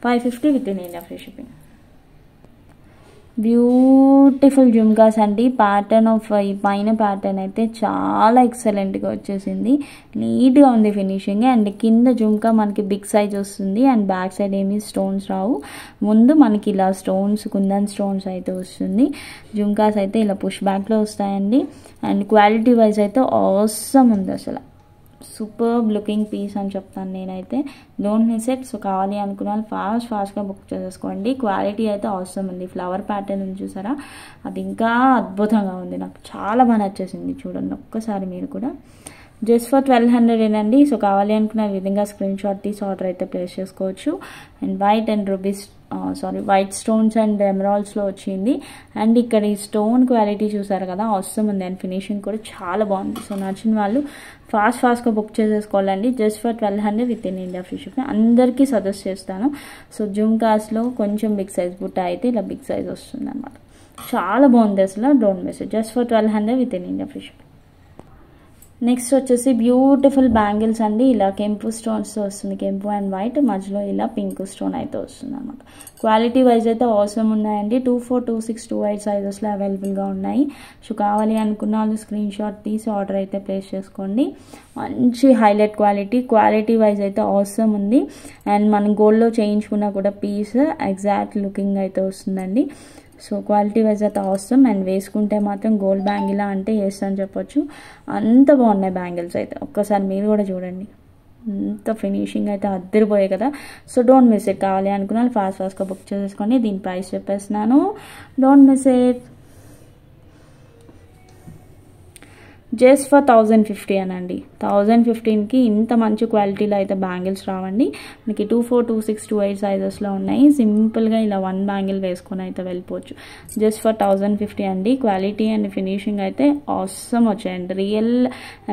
A: 550 with in India free shipping. Beautiful jhumkas అండి. ప్యాటర్న్ ఆఫ్ ఈ పైన ప్యాటర్న్ అయితే చాలా ఎక్సలెంట్గా వచ్చేసింది. నీట్గా ఉంది ఫినిషింగ్ అండ్ కింద జుమ్కా మనకి బిగ్ సైజ్ వస్తుంది అండ్ బ్యాక్ సైడ్ ఏమీ స్టోన్స్ రావు. ముందు మనకి ఇలా స్టోన్స్ కుందన్ స్టోన్స్ అయితే వస్తుంది. జుమ్కాస్ అయితే ఇలా పుష్ బ్యాక్లో వస్తాయండి అండ్ క్వాలిటీ వైజ్ అయితే ఆసమ్ ఉంది. అసలు సూపర్బ్ లుకింగ్ పీస్ అని చెప్తాను నేనైతే. Don't miss it. సో కావాలి అనుకున్న వాళ్ళు ఫాస్ట్గా బుక్ చేసేసుకోండి. క్వాలిటీ అయితే అవసరం ఉంది. ఫ్లవర్ ప్యాటర్న్ చూసారా, అది ఇంకా అద్భుతంగా ఉంది. నాకు చాలా బాగా నచ్చేసింది. చూడండి ఒక్కసారి మీరు కూడా. జస్ట్ ఫర్ 1200 ఏనండి. సో కావాలి అనుకున్న విధంగా స్క్రీన్ షాట్ తీసి ఆర్డర్ అయితే ప్లేస్ చేసుకోవచ్చు. అండ్ వైట్ స్టోన్స్ అండ్ ఎమరాల్డ్స్లో వచ్చింది అండ్ ఇక్కడ ఈ స్టోన్ క్వాలిటీ చూసారు కదా, అవసరం ఉంది అండ్ ఫినిషింగ్ కూడా చాలా బాగుంది. సో నచ్చిన వాళ్ళు ఫాస్ట్గా బుక్ చేసేసుకోవాలండి. Just for 1200 with in India free shipping. అందరికీ సజెస్ట్ చేస్తాను. సో జుమ్కాస్లో కొంచెం బిగ్ సైజ్ బుట్ట అయితే ఇలా బిగ్ సైజ్ వస్తుంది అనమాట. చాలా బాగుంది అసలు. Don't miss it. Just for 1200 with in India free shipping. Next వచ్చేసి బ్యూటిఫుల్ బ్యాంగిల్స్ అండి. ఇలా కెంపు స్టోన్స్ వస్తుంది, కెంపు అండ్ వైట్, మధ్యలో ఇలా పింక్ స్టోన్ అయితే వస్తుంది అనమాట. క్వాలిటీ వైజ్ అయితే అవసరం ఉన్నాయండి. 2, 4, 2, 6, 2, 8 సైజెస్లో అవైలబుల్గా ఉన్నాయి. సో కావాలి అనుకున్న వాళ్ళు స్క్రీన్ షాట్ తీసి ఆర్డర్ అయితే ప్లేస్ చేసుకోండి. మంచి హైలైట్ క్వాలిటీ వైజ్ అయితే అవసరం ఉంది అండ్ మనం గోల్డ్లో చేయించుకున్నా కూడా పీస్ ఎగ్జాక్ట్ లుకింగ్ అయితే వస్తుందండి. సో క్వాలిటీ వైజ్ అయితే అవసరం అండ్ వేసుకుంటే మాత్రం గోల్డ్ బ్యాంగిల్ అంటే ఎస్ అని చెప్పొచ్చు. అంత బాగున్నాయి బ్యాంగిల్స్ అయితే. ఒక్కసారి మీరు కూడా చూడండి. అంత ఫినిషింగ్ అయితే అద్దరిపోయాయి కదా. So don't miss it. కావాలి అనుకున్నాను ఫాస్ట్గా బుక్ చేసేసుకోండి. దీని ప్రైస్ చెప్పేస్తున్నాను. Don't miss it. Just for 1050 అనండి. 1015కి ఇంత మంచి క్వాలిటీలో అయితే బ్యాంగిల్స్ రావండి. మనకి 2, 4, 2, 6, 2, 8 సైజెస్లో ఉన్నాయి. సింపుల్గా ఇలా 1 బ్యాంగిల్ వేసుకొని అయితే వెళ్ళిపోవచ్చు. జస్ట్ ఫర్ 1050 అండి. క్వాలిటీ అండ్ ఫినిషింగ్ అయితే ఆసమ్ వచ్చాయండి. రియల్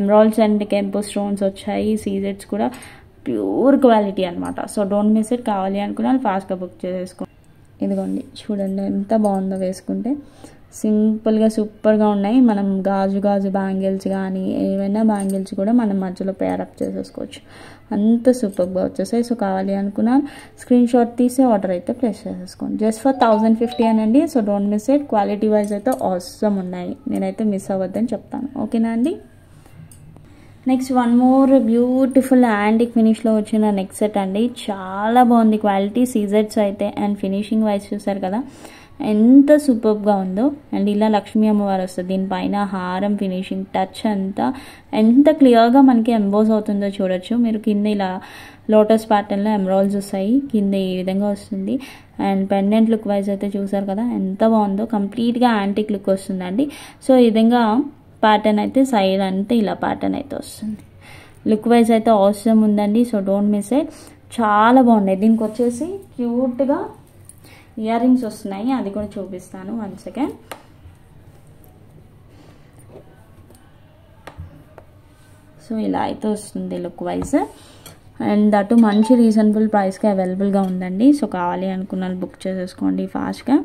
A: ఎమరాల్డ్స్ అండ్ కెంపు స్టోన్స్ వచ్చాయి. సీజెట్స్ కూడా ప్యూర్ క్వాలిటీ అనమాట. So don't miss it. కావాలి అనుకున్నా ఫాస్ట్గా బుక్ చేసేసుకోండి. ఇదిగోండి చూడండి ఎంత బాగుందో వేసుకుంటే. సింపుల్గా సూపర్గా ఉన్నాయి. మనం గాజు బ్యాంగిల్స్ కానీ ఏవైనా బ్యాంగిల్స్ కూడా మనం మధ్యలో పేరప్ చేసేసుకోవచ్చు. అంత సూపర్గా వచ్చేసాయి. సో కావాలి అనుకున్నాను స్క్రీన్ షాట్ తీసి ఆర్డర్ అయితే ప్లేస్ చేసేసుకోండి. జస్ట్ ఫర్ 1050 అనండి. So don't miss it. Quality wise అయితే ఆసమ్ ఉన్నాయి. నేనైతే మిస్ అవ్వద్దని చెప్తాను. ఓకేనా అండి. Next one more beautiful antique ఫినిష్లో వచ్చిన నెక్ సెట్ అండి. చాలా బాగుంది క్వాలిటీ. సీజెట్స్ అయితే అండ్ ఫినిషింగ్ వైజ్ చూసారు కదా ఎంత సూపర్గా ఉందో. అండ్ ఇలా లక్ష్మీ అమ్మవారు వస్తుంది. దీనిపైన హారం ఫినిషింగ్ టచ్ అంతా ఎంత క్లియర్గా మనకి ఎంబోజ్ అవుతుందో చూడొచ్చు మీరు. కింద ఇలా లోటస్ ప్యాటర్న్లో ఎమరాల్డ్స్ వస్తాయి. కింద ఈ విధంగా వస్తుంది. అండ్ పెండెంట్ లుక్ వైజ్ అయితే చూసారు కదా ఎంత బాగుందో. కంప్లీట్గా యాంటిక్ లుక్ వస్తుందండి. సో ఈ విధంగా ప్యాటర్న్ అయితే సైడ్ అంతా ఇలా ప్యాటర్న్ అయితే వస్తుంది. లుక్ వైజ్ అయితే అవసరం ఉందండి. So don't miss it. చాలా బాగున్నాయి. దీనికి వచ్చేసి క్యూట్గా ఇయర్ రింగ్స్ వస్తున్నాయి. అది కూడా చూపిస్తాను. 1 సెకండ్. సో ఇలా అయితే వస్తుంది లుక్ వైజ్. అండ్ అటు మంచి రీజనబుల్ ప్రైస్కి అవైలబుల్గా ఉందండి. సో కావాలి అనుకున్న బుక్ చేసేసుకోండి ఫాస్ట్గా.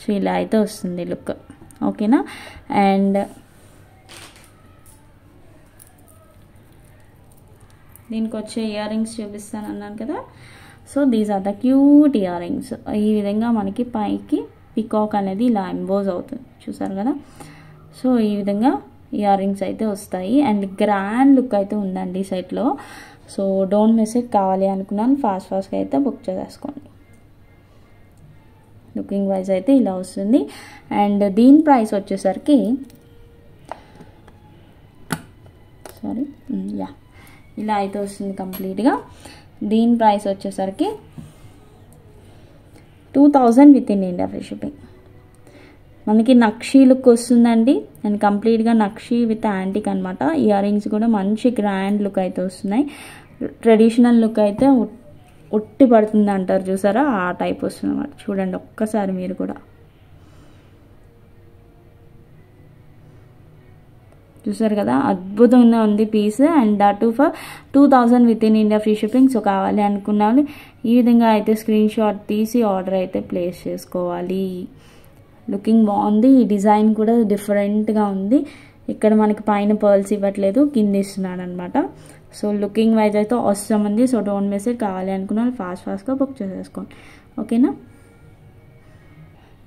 A: సో ఇలా అయితే వస్తుంది లుక్. ఓకేనా. అండ్ దీనికి వచ్చే ఇయర్ రింగ్స్ చూపిస్తాను అన్నాను కదా. So these are the cute earrings. ఈ విధంగా మనకి పైకి పికాక్ అనేది ఇలా ఎంబోజ్ అవుతుంది చూసారు కదా. సో ఈ విధంగా ఇయర్ రింగ్స్ అయితే వస్తాయి. అండ్ గ్రాండ్ లుక్ అయితే ఉందండి సెట్లో. So don't miss it. కావాలి అనుకున్నాను ఫాస్ట్గా అయితే బుక్ చేసేసుకోండి. లుకింగ్ వైజ్ అయితే ఇలా వస్తుంది. అండ్ దీని ప్రైస్ వచ్చేసరికి ఇలా అయితే వస్తుంది కంప్లీట్గా. దీని ప్రైస్ వచ్చేసరికి 2000 with in India free shipping. మనకి నక్షీ లుక్ వస్తుందండి. అండ్ కంప్లీట్గా నక్షీ విత్ యాంటిక్ అనమాట. ఇయర్ రింగ్స్ కూడా మంచి గ్రాండ్ లుక్ అయితే వస్తున్నాయి. ట్రెడిషనల్ లుక్ అయితే ఉట్టి పడుతుంది అంటారు చూసారా, ఆ టైప్ వస్తుంది అన్నమాట. చూడండి ఒక్కసారి మీరు కూడా చూసారు కదా అద్భుతంగా ఉంది piece. And that for 2000 with in India free shipping. So కావాలి అనుకున్నాను ఈ విధంగా అయితే స్క్రీన్ షాట్ తీసి ఆర్డర్ అయితే ప్లేస్ చేసుకోవాలి. లుకింగ్ బాగుంది. ఈ డిజైన్ కూడా డిఫరెంట్గా ఉంది. ఇక్కడ మనకి పైన పర్ల్స్ ఇవ్వట్లేదు, కింద ఇస్తున్నాడు అనమాట. సో లుకింగ్ వైజ్ అయితే అవసరం ఉంది. So don't miss it. కావాలి అనుకున్నాను ఫాస్ట్గా బుక్ చేసేసుకోండి. ఓకేనా.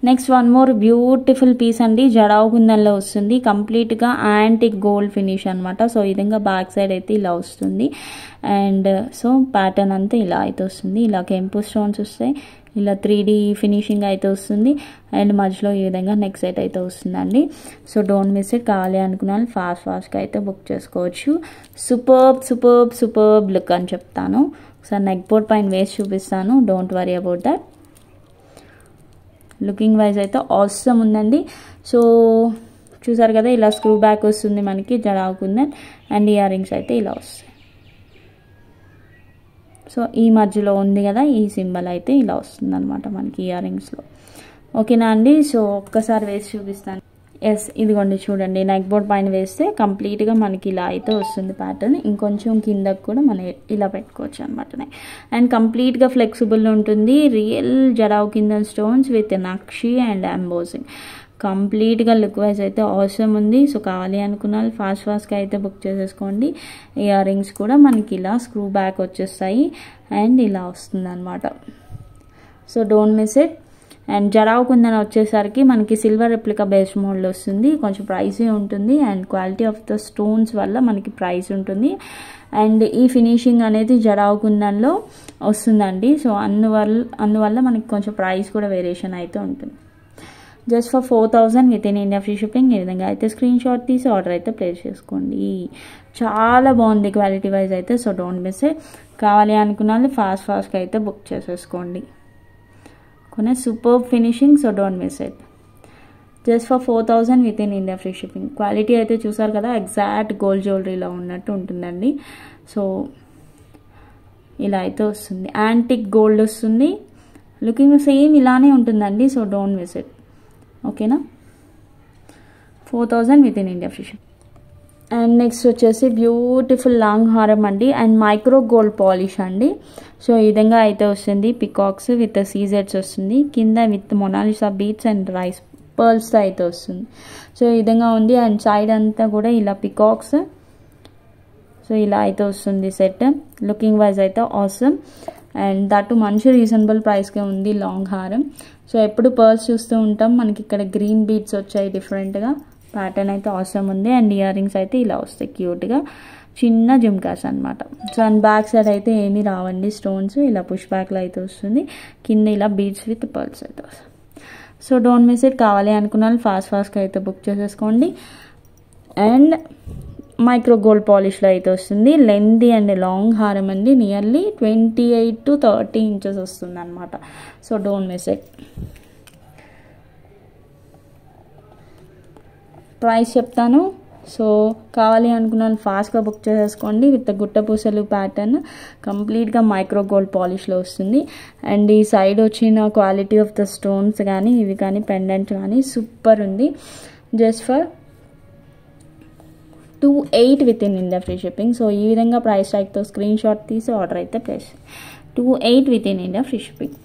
A: Next one more beautiful piece అండి. జడావు కుందన్లో వస్తుంది. కంప్లీట్గా యాంటిక్ గోల్డ్ ఫినిష్ అనమాట. సో ఈ విధంగా బ్యాక్ సైడ్ అయితే ఇలా వస్తుంది. అండ్ సో ప్యాటర్న్ అంతా ఇలా అయితే వస్తుంది. ఇలా కెంపు స్టోన్స్ వస్తాయి. ఇలా 3D ఫినిషింగ్ అయితే వస్తుంది. అండ్ మధ్యలో ఈ విధంగా నెక్ సెట్ అయితే వస్తుందండి. So don't miss it. కావాలి అనుకున్నాను ఫాస్ట్గా అయితే బుక్ చేసుకోవచ్చు. సూపర్బ్ లుక్ అని చెప్తాను. ఒకసారి నెక్ బోర్డ్ పైన వేసి చూపిస్తాను. Don't worry about that. Looking wise అయితే ఆసమ్ ఉందండి. సో చూసారు కదా ఇలా స్క్రూ బ్యాక్ వస్తుంది మనకి jadau kundan. And ear rings అయితే ఇలా వస్తాయి. సో ఈ మధ్యలో ఉంది కదా ఈ సింబల్ అయితే ఇలా వస్తుంది అనమాట మనకి ఇయర్ రింగ్స్లో. ఓకేనా అండి. సో ఒక్కసారి వేసి చూపిస్తాను. ఎస్ ఇదిగోండి చూడండి నెక్ బోర్డ్ పైన వేస్తే కంప్లీట్గా మనకి ఇలా అయితే వస్తుంది ప్యాటర్న్. ఇంకొంచెం కిందకు కూడా మనం ఇలా పెట్టుకోవచ్చు అనమాట. అండ్ కంప్లీట్గా ఫ్లెక్సిబుల్ ఉంటుంది. రియల్ జడావు కింద stones with nakshi and embossing. కంప్లీట్గా లుక్ వైజ్ అయితే అవసరం ఉంది. సో కావాలి అనుకున్న ఫాస్ట్గా అయితే బుక్ చేసేసుకోండి. ఇయర్ రింగ్స్ కూడా మనకి ఇలా స్క్రూ బ్యాక్ వచ్చేస్తాయి. అండ్ ఇలా వస్తుంది అనమాట. So don't miss it. And jadau kundan వచ్చేసరికి మనకి సిల్వర్ రెప్లికా బేస్ మోడల్ వస్తుంది. కొంచెం ప్రైసీ ఉంటుంది. And quality of the stones వల్ల మనకి ప్రైస్ ఉంటుంది. అండ్ ఈ ఫినిషింగ్ అనేది జడావు కుందన్లో వస్తుందండి. సో అందువల్ల మనకి కొంచెం ప్రైస్ కూడా వేరియేషన్ అయితే ఉంటుంది. Just for 4000 with in India free shipping. ఈ విధంగా అయితే స్క్రీన్ షాట్ తీసి ఆర్డర్ అయితే ప్లేస్ చేసుకోండి. చాలా బాగుంది క్వాలిటీ వైజ్ అయితే. So don't miss it. కావాలి అనుకున్న ఫాస్ట్గా అయితే బుక్ చేసేసుకోండి. కొన్ని super finishing. So don't miss it. Just for 4000 with in India free shipping. Quality అయితే చూసారు కదా ఎగ్జాక్ట్ గోల్డ్ జ్యువెలరీలో ఉన్నట్టు ఉంటుందండి. సో ఇలా అయితే వస్తుంది. యాంటిక్ గోల్డ్ వస్తుంది. లుకింగ్ సేమ్ ఇలానే ఉంటుందండి. So don't miss it. ఓకేనా. 4000 with in India free shipping. And next వచ్చేసి బ్యూటిఫుల్ లాంగ్ హారం అండి. అండ్ మైక్రో గోల్డ్ పాలిష్ అండి. సో ఈ విధంగా అయితే వస్తుంది. పికాక్స్ విత్ సీజెట్స్ వస్తుంది. కింద with Mona Lisa beads and rice పర్ల్స్తో అయితే వస్తుంది. సో ఈ విధంగా ఉంది. అండ్ సైడ్ అంతా కూడా ఇలా పికాక్స్. సో ఇలా అయితే వస్తుంది సెట్. లుకింగ్ వైజ్ అయితే ఆసమ్. అండ్ దట్ మంచి రీజనబుల్ ప్రైస్కే ఉంది లాంగ్ హారం. సో ఎప్పుడు పర్ల్స్ చూస్తూ ఉంటాం, మనకి ఇక్కడ గ్రీన్ బీడ్స్ వచ్చాయి డిఫరెంట్గా. ప్యాటర్న్ అయితే ఆసమ్ ఉంది. అండ్ ఇయర్ రింగ్స్ అయితే ఇలా వస్తాయి క్యూట్గా, చిన్న జుమ్కాస్ అనమాట. సో అండ్ బ్యాక్ సైడ్ అయితే ఏమీ రావండి స్టోన్స్, ఇలా పుష్ బ్యాక్లో అయితే వస్తుంది. కింద ఇలా బీడ్స్ విత్ పర్ల్స్ అయితే వస్తుంది. So don't miss it. కావాలి అనుకున్న వాళ్ళు ఫాస్ట్గా అయితే బుక్ చేసేసుకోండి. అండ్ మైక్రో గోల్డ్ పాలిష్లో అయితే వస్తుంది. లెంతీ అండ్ లాంగ్ హారం అండి. నియర్లీ 28 to 30 ఇంచెస్ వస్తుంది అనమాట. So don't miss it. Price చెప్తాను. సో కావాలి అనుకున్న వాళ్ళు ఫాస్ట్గా బుక్ చేసేసుకోండి. విత్ గుట్ట పూసలు ప్యాటర్న్, కంప్లీట్గా మైక్రో గోల్డ్ పాలిష్లో వస్తుంది. అండ్ ఈ సైడ్ వచ్చిన క్వాలిటీ ఆఫ్ ద స్టోన్స్ కానీ ఇవి కానీ పెండెంట్ కానీ సూపర్ ఉంది. Just for 28 with in India free shipping. So ఈ విధంగా ప్రైస్ ట్యాగ్తో స్క్రీన్ షాట్ తీసి ఆర్డర్ అయితే place. 28 with in India free shipping.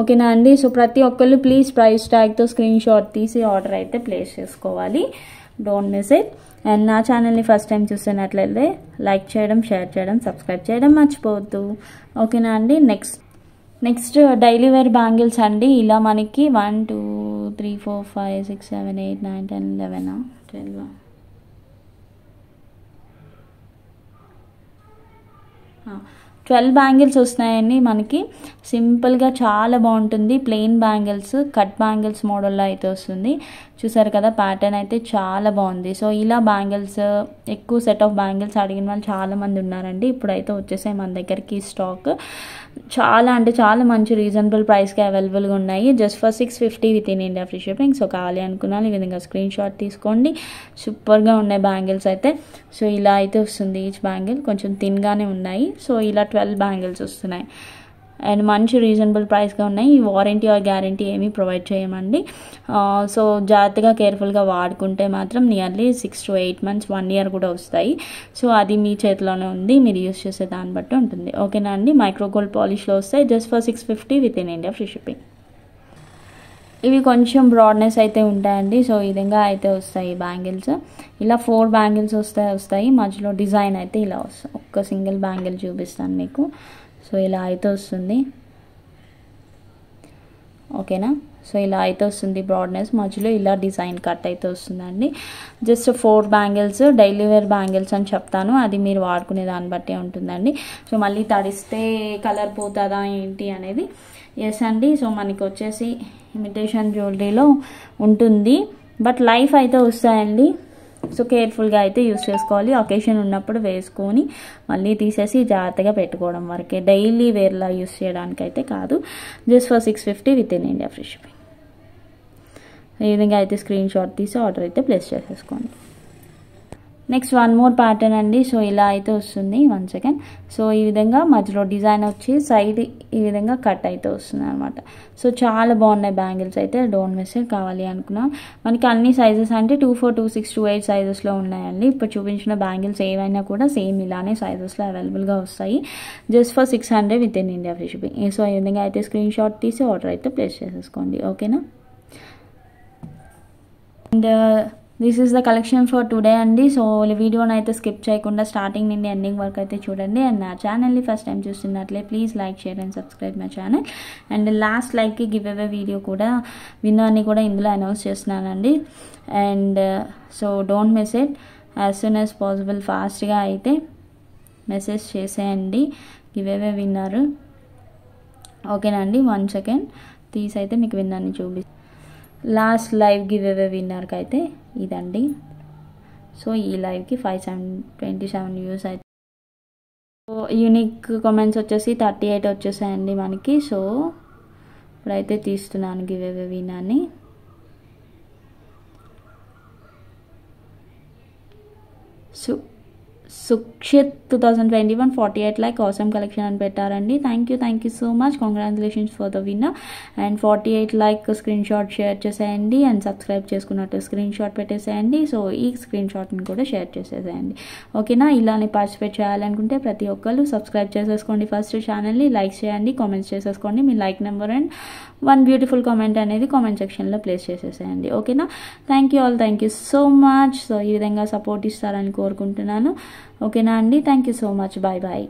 A: ఓకేనా అండి. సో ప్రతి ఒక్కళ్ళు ప్లీజ్ ప్రైస్ ట్యాగ్తో స్క్రీన్ షాట్ తీసి ఆర్డర్ అయితే ప్లేస్ చేసుకోవాలి. Don't miss it. అండ్ నా ఛానల్ని ఫస్ట్ టైం చూస్తున్నట్లయితే లైక్ చేయడం, షేర్ చేయడం, సబ్స్క్రైబ్ చేయడం మర్చిపోవద్దు. ఓకేనా అండి. నెక్స్ట్ డైలీ వేర్ బ్యాంగిల్స్ అండి. ఇలా మనకి 1 2 3 4 5 6 7 8 9 10 11 12 12 బ్యాంగిల్స్ వస్తున్నాయండి మనకి. సింపుల్గా చాలా బాగుంటుంది. ప్లెయిన్ బ్యాంగిల్స్, కట్ బ్యాంగిల్స్ మోడల్లో అయితే వస్తుంది. చూసారు కదా, ప్యాటర్న్ అయితే చాలా బాగుంది. సో ఇలా బ్యాంగిల్స్, ఎక్కువ సెట్ ఆఫ్ బ్యాంగిల్స్ అడిగిన వాళ్ళు చాలామంది ఉన్నారండి. ఇప్పుడైతే వచ్చేసాయి మన దగ్గరికి స్టాక్. చాలా అంటే చాలా మంచి రీజనబుల్ ప్రైస్కి అవైలబుల్గా ఉన్నాయి. Just for 650 with in India free shipping. So కావాలి అనుకున్నాను ఈ విధంగా స్క్రీన్ షాట్ తీసుకోండి. సూపర్గా ఉన్నాయి బ్యాంగిల్స్ అయితే. సో ఇలా అయితే వస్తుంది. ఈచ్ బ్యాంగిల్ కొంచెం థిన్గానే ఉన్నాయి. సో ఇలా 12 బ్యాంగిల్స్ వస్తున్నాయి. అండ్ మంచి రీజనబుల్ ప్రైస్గా ఉన్నాయి. ఈ వారంటీ ఆర్ గ్యారంటీ ఏమీ ప్రొవైడ్ చేయమండి. సో జాగ్రత్తగా కేర్ఫుల్గా వాడుకుంటే మాత్రం నియర్లీ 6 to 8 months 1 year కూడా వస్తాయి. సో అది మీ చేతిలోనే ఉంది, మీరు యూస్ చేసే దాన్ని బట్టి ఉంటుంది. ఓకేనా అండి. మైక్రో గోల్డ్ పాలిష్లో వస్తాయి. Just for 650 with in India free shipping. ఇవి కొంచెం బ్రాడ్నెస్ అయితే ఉంటాయండి. సో ఈ విధంగా అయితే వస్తాయి బ్యాంగిల్స్. ఇలా 4 బ్యాంగిల్స్ వస్తాయి. మధ్యలో డిజైన్ అయితే ఇలా వస్తుంది. ఒక్క సింగిల్ బ్యాంగిల్ చూపిస్తాను మీకు. సో ఇలా అయితే వస్తుంది. ఓకేనా. సో ఇలా అయితే వస్తుంది బ్రాడ్నెస్. మధ్యలో ఇలా డిజైన్ కట్ అయితే వస్తుందండి. Just 4 bangles daily wear bangles అని చెప్తాను. అది మీరు వాడుకునే దాన్ని బట్టే ఉంటుందండి. సో మళ్ళీ తడిస్తే కలర్ పోతుందా ఏంటి అనేది. ఎస్ అండి. సో మనకి వచ్చేసి ఇమిటేషన్ జ్యువెలరీలో ఉంటుంది, బట్ లైఫ్ అయితే వస్తాయండి. సో కేర్ఫుల్గా అయితే యూస్ చేసుకోవాలి. ఒకేషన్ ఉన్నప్పుడు వేసుకొని మళ్ళీ తీసేసి జాగ్రత్తగా పెట్టుకోవడం వరకే, డైలీ వేర్లా యూస్ చేయడానికి అయితే కాదు. Just for 650 with in India free shipping. ఈ విధంగా అయితే స్క్రీన్ షాట్ తీసి ఆర్డర్ అయితే ప్లేస్ చేసేసుకోండి. నెక్స్ట్ 1 more ప్యాటర్న్ అండి. సో ఇలా అయితే వస్తుంది. 1 second. సో ఈ విధంగా మధ్యలో డిజైన్ వచ్చి సైడ్ ఈ విధంగా కట్ అయితే వస్తుంది అనమాట. సో చాలా బాగున్నాయి బ్యాంగిల్స్ అయితే. Don't miss it. కావాలి అనుకున్నాం. మనకి అన్ని సైజెస్ అంటే 2 4 2 6 2 8 సైజెస్లో ఉన్నాయండి. ఇప్పుడు చూపించిన బ్యాంగిల్స్ ఏవైనా కూడా సేమ్ ఇలానే సైజెస్లో అవైలబుల్గా వస్తాయి. Just for 600 with in India free shipping. So ఈ విధంగా అయితే స్క్రీన్ షాట్ తీసి ఆర్డర్ అయితే ప్లేస్ చేసేసుకోండి. ఓకేనా. And this is the collection for today అండి. సో వీడియోని అయితే స్కిప్ చేయకుండా స్టార్టింగ్ నుండి ఎండింగ్ వరకు అయితే చూడండి. అండ్ నా ఛానల్ని ఫస్ట్ టైం చూస్తున్నట్లే please like, share and subscribe my channel. And last లైక్కి గివ్ అవే వీడియో కూడా, విన్నర్ని కూడా ఇందులో అనౌన్స్ చేస్తున్నానండి. And so don't miss it. As soon as possible ఫాస్ట్గా అయితే మెసేజ్ చేసేయండి గివ్ అవే విన్నర్. ఓకేనండి. 1 second తీసి అయితే మీకు విన్నర్ని చూపిస్తాను. లాస్ట్ లైవ్ గివ్ అవే విన్నర్కి అయితే ఇదండి. సో ఈ లైవ్కి 527 వ్యూస్ అయితే. సో యూనిక్ కామెంట్స్ వచ్చేసి 38 వచ్చేసాయండి మనకి. సో ఇప్పుడైతే తీస్తున్నాను గివ్ అవే విన్నర్ని. సుక్షిత్ 2021 48 లైక్ ఆసమ్ కలెక్షన్ అని పెట్టారండి. Thank you so much. Congratulations for the winner. And 48 like screen shot share చేసేయండి అండ్ సబ్స్క్రైబ్ చేసుకున్నట్టు స్క్రీన్ షాట్ పెట్టేసేయండి. సో ఈ స్క్రీన్ షాట్ని కూడా షేర్ చేసేసేయండి. ఓకేనా? ఇలానే పార్టిసిపేట్ చేయాలనుకుంటే ప్రతి ఒక్కరు సబ్స్క్రైబ్ చేసేసుకోండి. ఫస్ట్ ఛానల్ని లైక్ చేయండి, కామెంట్స్ చేసేసుకోండి. మీ like number and one beautiful comment అనేది కామెంట్ సెక్షన్లో ప్లేస్ చేసేసేయండి. ఓకేనా? Thank you so much. So ఈ విధంగా సపోర్ట్ ఇస్తారని కోరుకుంటున్నాను. ఓకేనా అండి? Thank you so much. Bye bye.